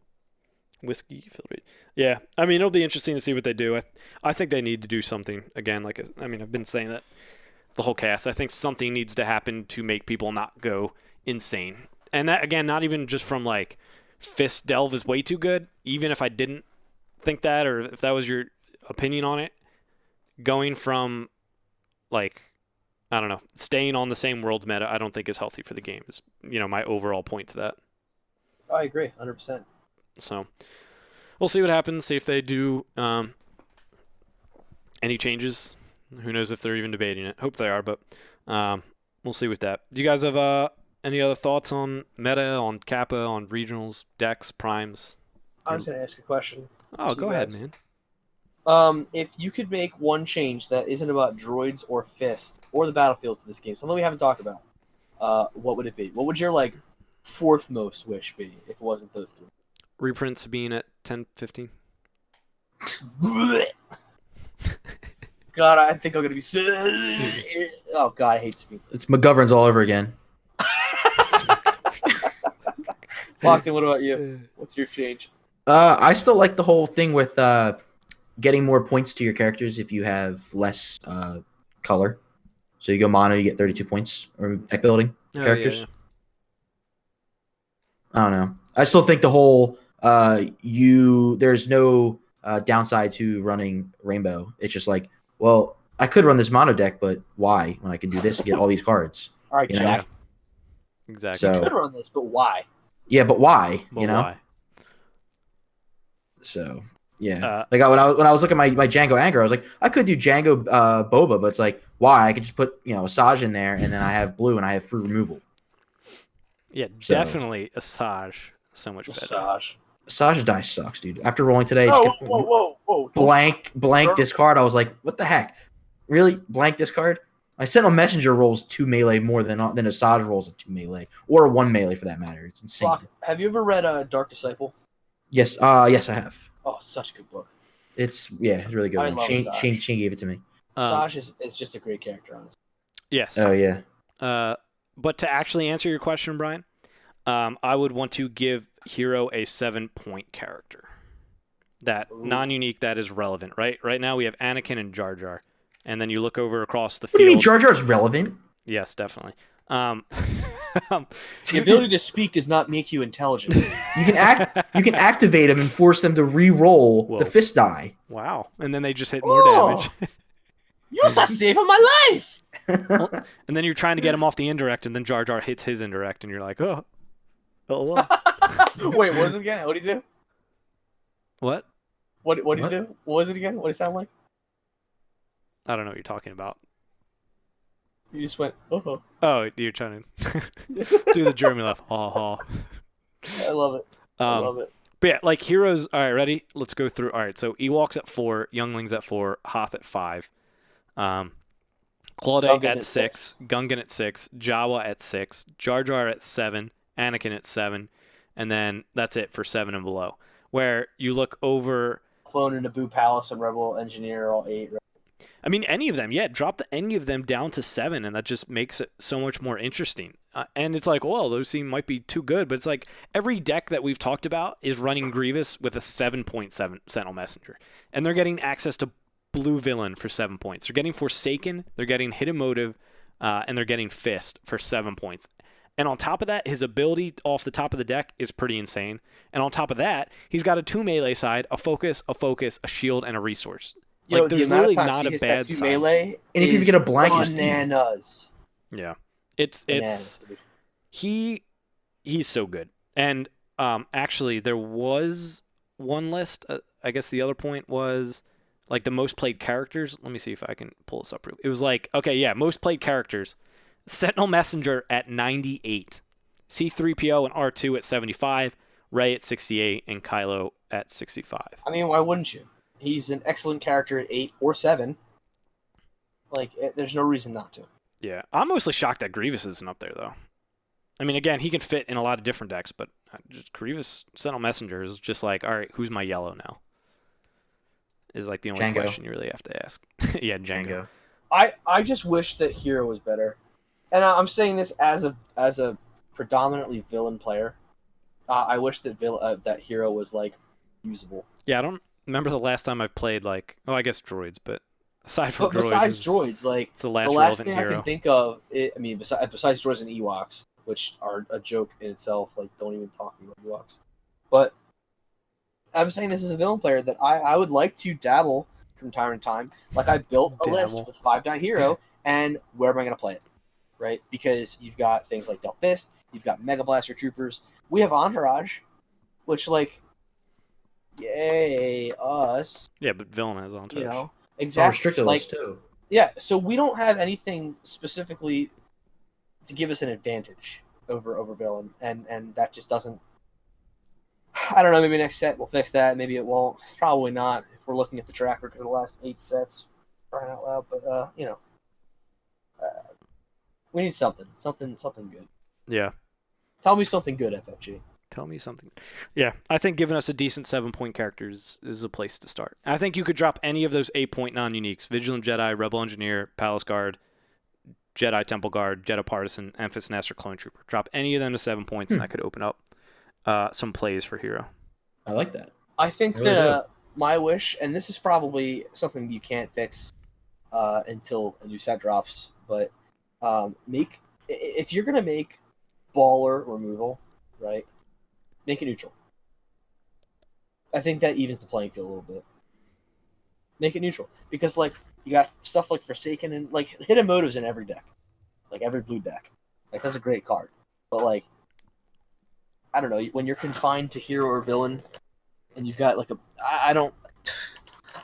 Whiskey-filled rage. Yeah. I mean, it'll be interesting to see what they do. I think they need to do something. Again, I've been saying that the whole cast. I think something needs to happen to make people not go insane. And that, again, not even just from, like, Fist Delve is way too good. Even if I didn't think that or if that was your opinion on it, going from, like, I don't know, staying on the same world's meta, I don't think is healthy for the game. Is my overall point to that. I agree, 100%. So we'll see what happens. See if they do any changes. Who knows if they're even debating it? Hope they are, but we'll see with that. Do you guys have any other thoughts on meta, on Kappa, on regionals, decks, primes? I was going to ask a question. Oh, go ahead, man. If you could make one change that isn't about droids or Fist or the battlefield to this game, something we haven't talked about, what would it be? What would your fourth most wish be if it wasn't those 3? Reprints being at 10-15. God, I think I'm gonna be. Oh God, I hate speed. It's McGovern's all over again. Flockton, what about you? What's your change? I still like the whole thing with getting more points to your characters if you have less color. So you go mono, you get 32 points or deck building characters. Yeah. I don't know. I still think the whole there's no downside to running Rainbow. It's just like, well, I could run this mono deck, but why when I can do this and get all these cards? All right, Jack. Exactly. So, you could run this, but why? Yeah, but why? But why? So yeah, when I was looking at my Django Anger, I was like, I could do Django Boba, but it's like, why? I could just put Asajj in there, and then I have blue, and I have free removal. Yeah, definitely Asajj. So much better. Asajj's dice sucks, dude. After rolling today, whoa! Blank discard. I was like, what the heck? Really? Blank discard? My Sentinel Messenger rolls 2 melee more than Asajj rolls a 2 melee, or a 1 melee for that matter. It's insane. Have you ever read Dark Disciple? Yes, yes, I have. Oh, such a good book. It's really good. I love Asajj. Shane gave it to me. Asajj is just a great character, honestly. Yes. Oh yeah. But to actually answer your question, Brian, I would want to give Hero a 7-point character. That non-unique, that is relevant, right? Right now we have Anakin and Jar Jar. And then you look over across the field. What do you mean Jar Jar's relevant? Yes, definitely. The ability to speak does not make you intelligent. You can activate them and force them to re-roll the fist die. Wow. And then they just hit more damage. You're saving my life! Well, and then you're trying to get him off the indirect, and then Jar Jar hits his indirect, and you're like, oh. Wait, what was it again? What did he do? What? What did he do? What was it again? What did it sound like? I don't know what you're talking about. You just went, oh. Oh, you're trying to do the German laugh. Oh. I love it. I love it. But yeah, like heroes. All right, ready? Let's go through. All right, so Ewoks at 4, Younglings at 4, Hoth at 5, Claude at 6, Gungan at 6, Jawa at 6, Jar Jar at 7, Anakin at 7, and then that's it for 7 and below. Where you look over. Clone and Naboo Palace and Rebel Engineer all 8. Right? I mean, any of them, drop any of them down to 7, and that just makes it so much more interesting. And it's like, well, those might be too good, but it's like every deck that we've talked about is running Grievous with a 7.7 Sentinel Messenger, and they're getting access to Blue Villain for 7 points. They're getting Forsaken, they're getting Hidden Motive, and they're getting Fist for 7 points. And on top of that, his ability off the top of the deck is pretty insane. And on top of that, he's got a 2 melee side, a focus, a shield, and a resource. Yo, Like, the there's amount literally of times not he a hits bad that 2 sign. melee, And if you is get a blank, he's bananas. Yeah, it's Bananas. he's so good. And actually, there was one list. I guess the other point was like the most played characters. Let me see if I can pull this up. It was like, okay, yeah, most played characters. Sentinel Messenger at 98, C3PO and R2 at 75, Rey at 68, and Kylo at 65. I mean, why wouldn't you? He's an excellent character at 8 or 7. Like, there's no reason not to. Yeah, I'm mostly shocked that Grievous isn't up there though. I mean, again, he can fit in a lot of different decks, but just Grievous Sentinel Messenger is just like, all right, who's my yellow now? Is like the only Django. question you really have to ask. Yeah, Django. I just wish that Hero was better, and I'm saying this as a predominantly villain player. I wish that that Hero was like usable. Yeah, I don't remember the last time I've played like, oh, I guess droids, but aside from But droids, besides droids, like it's the last last relevant thing hero. I can think of, besides droids and Ewoks, which are a joke in itself. Like, don't even talk about Ewoks. But I'm saying this as a villain player that I would like to dabble from time to time. Like, I built a list with 5-die hero, and where am I going to play it? Right? Because you've got things like Del Fist, you've got Mega Blaster Troopers, we have Entourage, which, like, yay, us. Yeah, but villain has on touch. You know? It's Exactly. restricted like, list too. Yeah, so we don't have anything specifically to give us an advantage over villain, and that just doesn't. I don't know. Maybe next set we'll fix that. Maybe it won't. Probably not. If we're looking at the track record of the last 8 sets, crying out loud. But we need something good. Yeah. Tell me something good, FFG. Tell me something. Yeah, I think giving us a decent 7-point character is a place to start. I think you could drop any of those 8-point non-uniques: Vigilant Jedi, Rebel Engineer, Palace Guard, Jedi Temple Guard, Jedi Partisan, Emphas Nest, or Clone Trooper. Drop any of them to 7 points, and that could open up some plays for Hero. I like that. I think I really that my wish, and this is probably something you can't fix until a new set drops, but if you're gonna make baller removal, right? Make it neutral. I think that evens the playing field a little bit. Make it neutral. Because, like, you got stuff like Forsaken and, like, Hidden Motives in every deck. Like, every blue deck. Like, that's a great card. But, like, I don't know. When you're confined to hero or villain, and you've got, like, I don't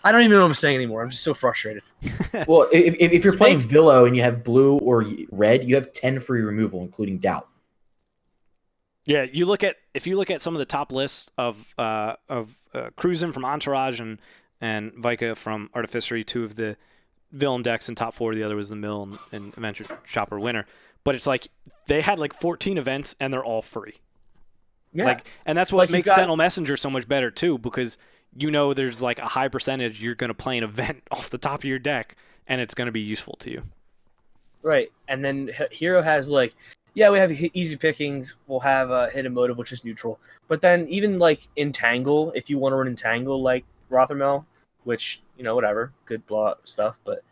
even know what I'm saying anymore. I'm just so frustrated. Well, if you're playing Villo and you have blue or red, you have 10 free removal, including Doubt. Yeah, if you look at some of the top lists of Cruisin from Entourage and Vika from Artificery, 2 of the villain decks in top 4. The other was the Mill and Adventure Chopper winner. But it's like they had like 14 events and they're all free. Yeah. Like, and that's what makes Sentinel Messenger so much better too, because you know there's like a high percentage you're going to play an event off the top of your deck, and it's going to be useful to you. Right, and then Hero has like. Yeah, we have easy pickings. We'll have a Hidden Motive, which is neutral. But then even like Entangle, if you want to run Entangle like Rothermel, which, whatever, good blow stuff. But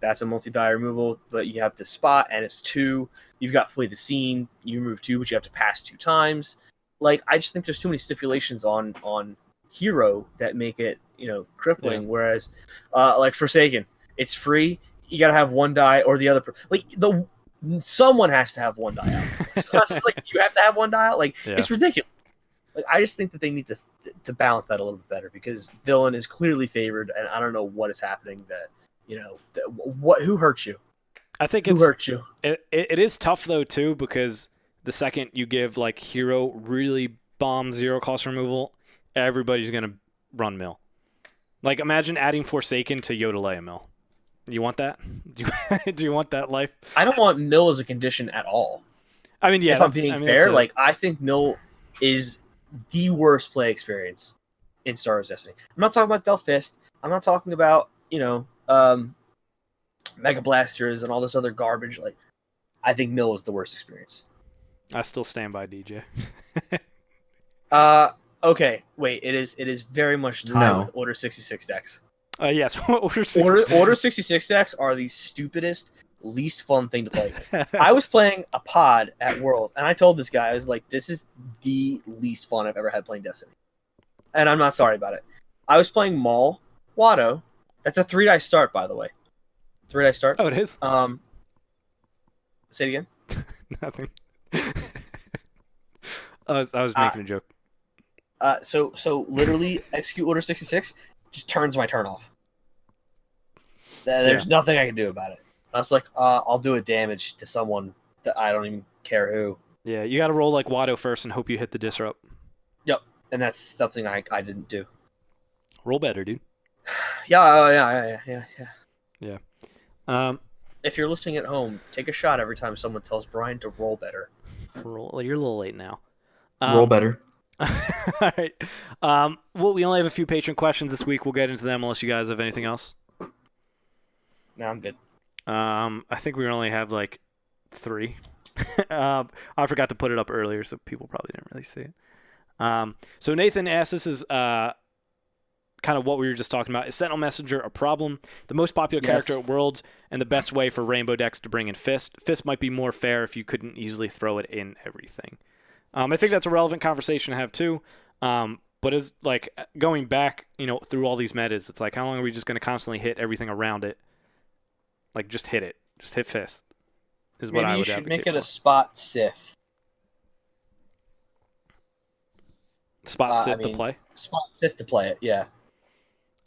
that's a multi-die removal. But you have to spot, and it's 2. You've got Flee the Scene. You remove 2, but you have to pass 2 times. Like, I just think there's too many stipulations on Hero that make it, crippling. Yeah. Whereas, like Forsaken, it's free. You got to have 1 die or the other. Someone has to have 1 die out. It's not just like you have to have 1 die out. Like, It's ridiculous. Like, I just think that they need to balance that a little bit better, because villain is clearly favored, and I don't know what is happening. Who hurt you? I think who hurt you. It is tough though too, because the second you give like Hero really bomb 0 cost removal, everybody's gonna run Mill. Like, imagine adding Forsaken to Yoda Mill. You want that? Do you want that life? I don't want Mill as a condition at all. I mean, yeah. If I'm being fair, I think Mill is the worst play experience in Star Wars Destiny. I'm not talking about Del Fist. I'm not talking about Mega Blasters and all this other garbage. Like, I think Mill is the worst experience. I still stand by DJ. Okay. Wait. It is very much tied with Order 66 decks. Yes, Order 66 decks are the stupidest, least fun thing to play against. I was playing a pod at World, and I told this guy, I was like, this is the least fun I've ever had playing Destiny. And I'm not sorry about it. I was playing Maul, Watto, That's a 3-dice start, by the way. 3-dice start. Oh, it is? Say it again. Nothing. I was making a joke. So literally, execute Order 66 just turns my turn off. There's nothing I can do about it. I was like, I'll do a damage to someone that I don't even care who. Yeah, you got to roll like Watto first and hope you hit the disrupt. Yep, and that's something I didn't do. Roll better, dude. Yeah. If you're listening at home, take a shot every time someone tells Brian to roll better. Roll. You're a little late now. Roll better. All right. Well, we only have a few patron questions this week. We'll get into them unless you guys have anything else. No, I'm good. I think we only have like 3. I forgot to put it up earlier, so people probably didn't really see it. So Nathan asked, this is kind of what we were just talking about. Is Sentinel Messenger a problem? The most popular character at Worlds, and the best way for Rainbow decks to bring in Fist. Fist might be more fair if you couldn't easily throw it in everything. I think that's a relevant conversation to have too. But as like going back, through all these metas, it's like, how long are we just going to constantly hit everything around it? Like, just hit it. Just hit Fist. Is what I would advocate. Maybe you should make it a spot Sif. Spot Sif to play? Spot Sif to play it, yeah.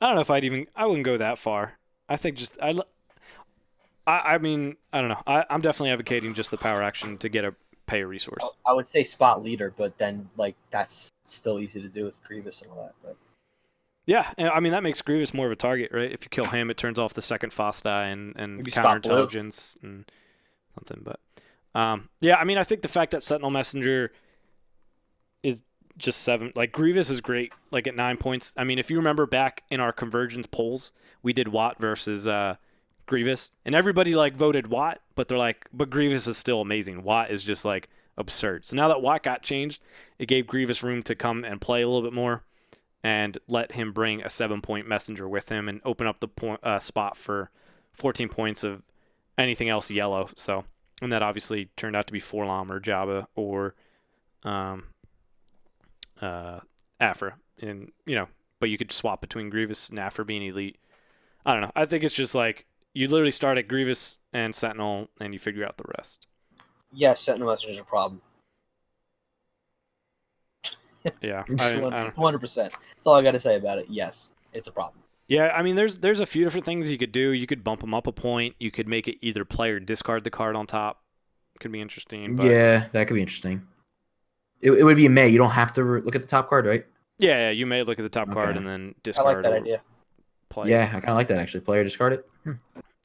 I don't know if I wouldn't go that far. I think just, I mean, I don't know. I'm definitely advocating just the power action to get a pay a resource. I would say spot leader, but then, like, that's still easy to do with Grievous and all that, but. Yeah, and I mean, that makes Grievous more of a target, right? If you kill him, it turns off the second Fast die and counterintelligence and something. But, yeah, I mean, I think the fact that Sentinel Messenger is just 7, like, Grievous is great, like, at 9 points. I mean, if you remember back in our convergence polls, we did Watt versus Grievous, and everybody, like, voted Watt, but they're like, but Grievous is still amazing. Watt is just, like, absurd. So now that Watt got changed, it gave Grievous room to come and play a little bit more, and let him bring a 7-point messenger with him and open up the spot for 14 points of anything else yellow. So, and that obviously turned out to be Forlom or Jabba or Afra. And, but you could swap between Grievous and Afra being elite. I don't know. I think it's just like you literally start at Grievous and Sentinel and you figure out the rest. Yes, Sentinel Messenger is a problem. Yeah, 100%. That's all I got to say about it. Yes, it's a problem. Yeah, I mean, there's a few different things you could do. You could bump them up a point. You could make it either play or discard the card on top. Could be interesting. But... yeah, that could be interesting. It would be a May. You don't have to look at the top card, right? Yeah, you may look at the top card and then discard. I like that idea. Play. Yeah, I kind of like that actually. Play or discard it.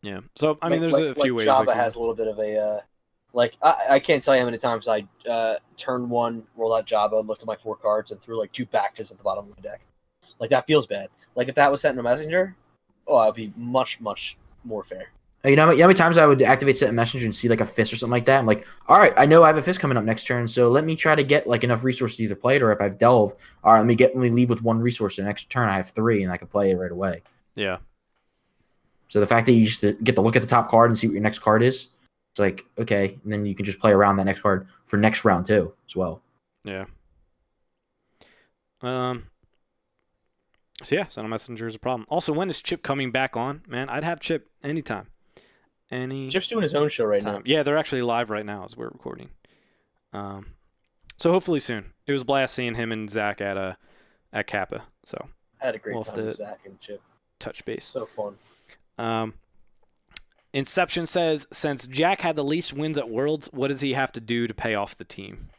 Yeah. So I mean, there's a few ways. Java has a little bit of a. I can't tell you how many times I turned 1, rolled out Java, looked at my 4 cards, and threw like 2 Bacchus at the bottom of my deck. Like, that feels bad. Like, if that was Sentinel Messenger, it would be much, much more fair. You know how many times I would activate Sentinel Messenger and see like a Fist or something like that? I'm like, all right, I know I have a Fist coming up next turn, so let me try to get like enough resources to either play it, or if I have Delve, all right, let me leave with 1 resource. The next turn I have 3, and I can play it right away. Yeah. So the fact that you just get to look at the top card and see what your next card is, it's like, okay, and then you can just play around that next card for next round too, as well. Yeah. So yeah, Sentinel Messenger is a problem. Also, when is Chip coming back on? Man, I'd have Chip anytime. Chip's doing his own show right now. Yeah, they're actually live right now as we're recording. So hopefully soon. It was a blast seeing him and Zach at Kappa. So I had a great time with Zach and Chip. Touch base. So fun. Inception says, since Jack had the least wins at Worlds, what does he have to do to pay off the team?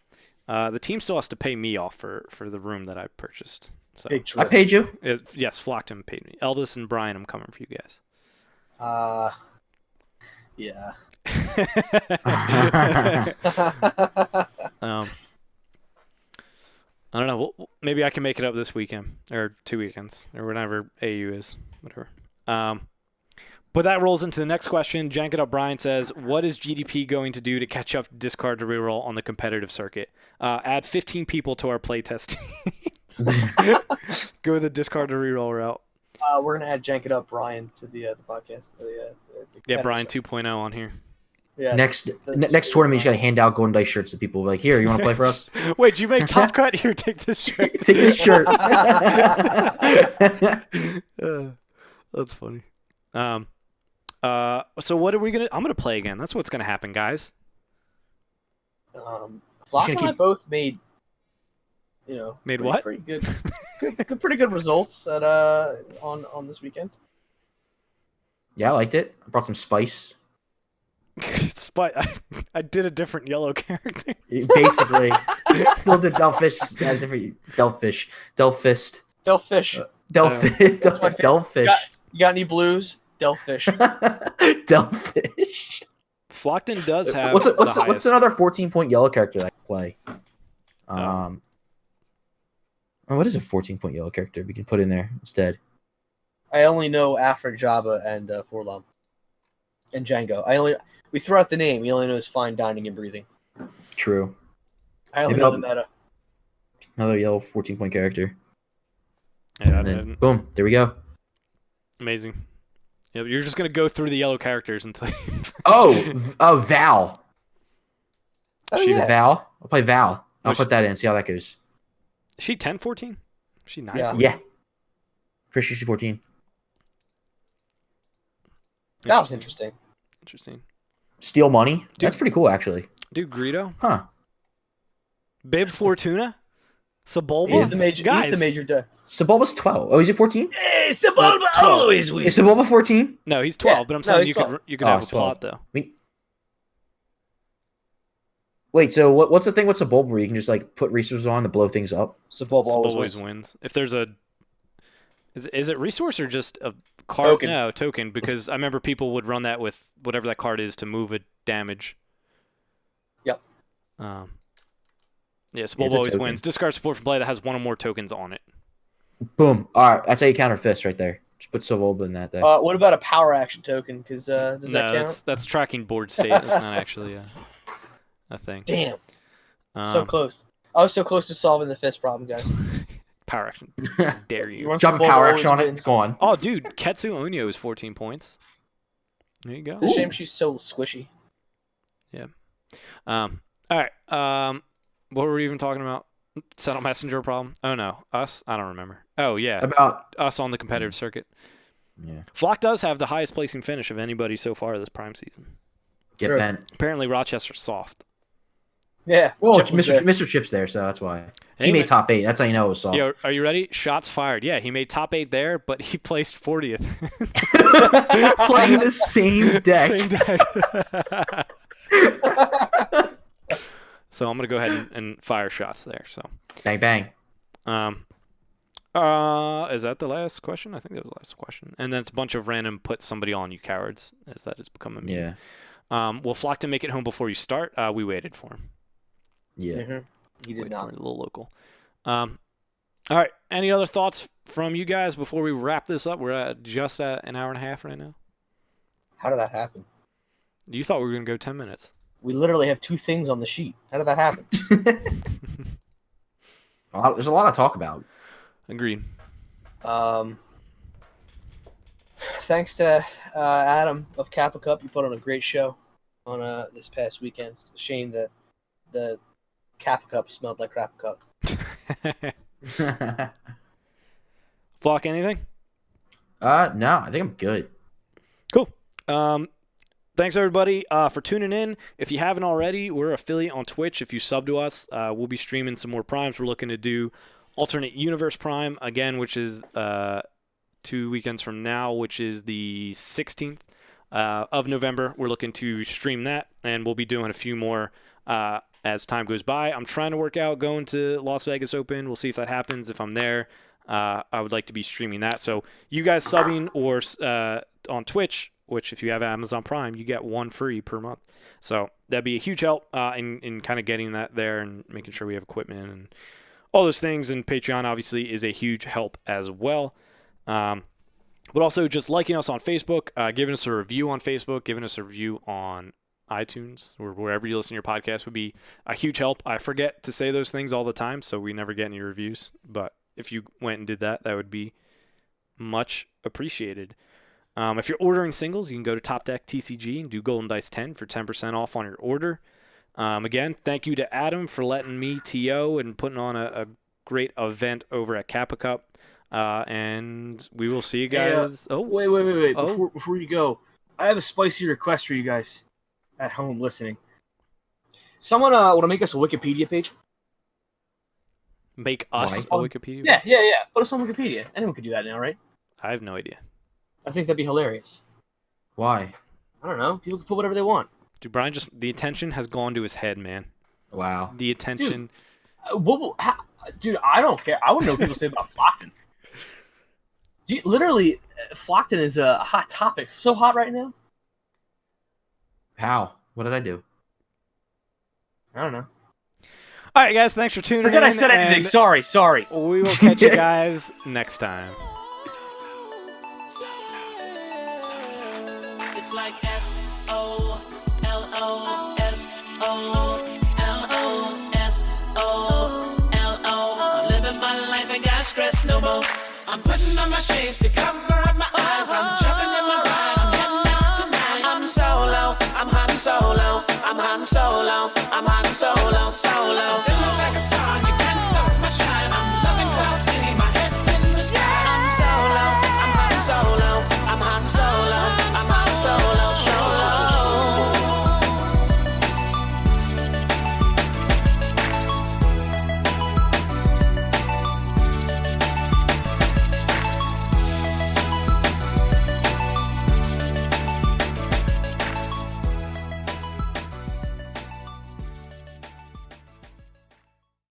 The team still has to pay me off for the room that I purchased. So I paid you. Yes, Flockton paid me. Eldest and Brian, I'm coming for you guys. Yeah. I don't know. Maybe I can make it up this weekend or 2 weekends or whenever AU is, whatever. But that rolls into the next question. Jank It Up Brian says, what is GDP going to do to catch up discard to reroll on the competitive circuit? Add 15 people to our playtest team. Go the discard to reroll route. We're going to add Jank It Up Brian to the podcast. Yeah, Brian 2.0 on here. Yeah, next tournament, you just got to hand out Golden Dice shirts to people. Like, here, you want to play for us? Wait, you make Top Cut? Here, take this shirt. Take this shirt. That's funny. So what are we gonna? I'm gonna play again. That's what's gonna happen, guys. Flock and I both made, Made what? Pretty good, pretty good results at on this weekend. Yeah, I liked it. I brought some spice. I did a different yellow character. Basically, still did Delfish. Different Delfist. Delfish. That's my favorite. Delfish. You got any blues? Delfish. Delfish. Flockton does have what's another 14-point yellow character that I can play? What is a 14-point yellow character we can put in there instead? I only know Afra, Java, and Forlom, and Django. We throw out the name. You only know is fine dining and breathing. True. I only know the meta. Another yellow 14-point character. Yeah, and then, boom, there we go. Amazing. Yeah, you're just gonna go through the yellow characters until. Val. She's a Val. I'll play Val. I'll put that in. See how that goes. Is she 10, 14? Is she 9? Yeah. Pretty sure she's 14. That was interesting. Steal money. That's pretty cool, actually. Dude, Greedo. Huh. Bib Fortuna. Sebulba. He's the major. Guys. He's the major. Sebulba's 12. Oh, is he 14? Hey, Sebulba always wins. Is Sebulba 14? No, he's 12. Yeah. But I'm saying he's you could have a plot though. Wait, so what's the thing with Sebulba where you can just like put resources on to blow things up? Sebulba always wins. If there's a, is it resource or just a card? Token. No, token. Because I remember people would run that with whatever that card is to move a damage. Yep. Yeah, Sebulba always wins. Discard support from play that has one or more tokens on it. Boom. All right, that's how you counter fist right there. Just put Sebulba in that there. What about a power action token? Because does that count? That's tracking board state. That's not actually a thing. Damn. So close. I was so close to solving the fist problem, guys. Power action. Dare you. Jump power action on it. It's gone. Oh, dude. Ketsu Onyo is 14 points. There you go. It's a shame she's so squishy. Yeah. All right. What were we even talking about? Settle messenger problem? Oh, no. Us? I don't remember. Oh, yeah. About us on the competitive circuit. Yeah. Flock does have the highest placing finish of anybody so far this prime season. Get bent. Apparently, Rochester's soft. Yeah. Well, Mr. Chip's there, so that's why. He made top 8. That's how you know it was soft. Yo, are you ready? Shots fired. Yeah, he made top 8 there, but he placed 40th. Playing the same deck. So I'm going to go ahead and fire shots there. So bang, bang. Is that the last question? I think that was the last question. And then it's a bunch of random put somebody on, you cowards, as that has become a meme. Yeah. Will Flockton make it home before you start? We waited for him. Yeah. Mm-hmm. He did not. A little local. All right. Any other thoughts from you guys before we wrap this up? We're just at an hour and a half right now. How did that happen? You thought we were going to go 10 minutes. We literally have 2 things on the sheet. How did that happen? There's a lot to talk about. Agreed. Thanks to Adam of Capa Cup. You put on a great show on this past weekend. It's a shame that the Capa Cup smelled like Capa Cup. Flock, anything? No, I think I'm good. Cool. Thanks, everybody, for tuning in. If you haven't already, we're affiliate on Twitch. If you sub to us, we'll be streaming some more primes. We're looking to do Alternate Universe Prime, again, which is 2 weekends from now, which is the 16th of November. We're looking to stream that, and we'll be doing a few more as time goes by. I'm trying to work out going to Las Vegas Open. We'll see if that happens. If I'm there, I would like to be streaming that. So you guys subbing or on Twitch, which if you have Amazon Prime, you get 1 free per month. So that'd be a huge help in kind of getting that there and making sure we have equipment and all those things. And Patreon obviously is a huge help as well. But also just liking us on Facebook, giving us a review on Facebook, giving us a review on iTunes or wherever you listen to your podcast would be a huge help. I forget to say those things all the time, so we never get any reviews. But if you went and did that, that would be much appreciated. If you're ordering singles, you can go to Top Deck TCG and do Golden Dice 10 for 10% off on your order. Again, thank you to Adam for letting me TO and putting on a great event over at Capa Cup. And we will see you Hey, guys. Wait. Oh. Before you go, I have a spicy request for you guys at home listening. Someone want to make us a Wikipedia page? Make us Why? a Wikipedia? Yeah. Put us on Wikipedia. Anyone could do that now, right? I have no idea. I think that'd be hilarious. Why? I don't know. People can put whatever they want. Dude, Brian the attention has gone to his head, man. Wow. The attention. Dude, I don't care. I want to know what people say about Flockton. Literally, Flockton is a hot topic. So hot right now. How? What did I do? I don't know. All right, guys. Thanks for tuning Forget in. I said anything. and Sorry. We will catch you guys next time. It's like SOLOSOLOSOLO. Living my life, ain't got stress no more. I'm putting on my shades to cover up my eyes. I'm jumping in my ride, I'm heading out tonight. I'm solo, I'm hunting solo, I'm hunting solo, I'm hunting solo.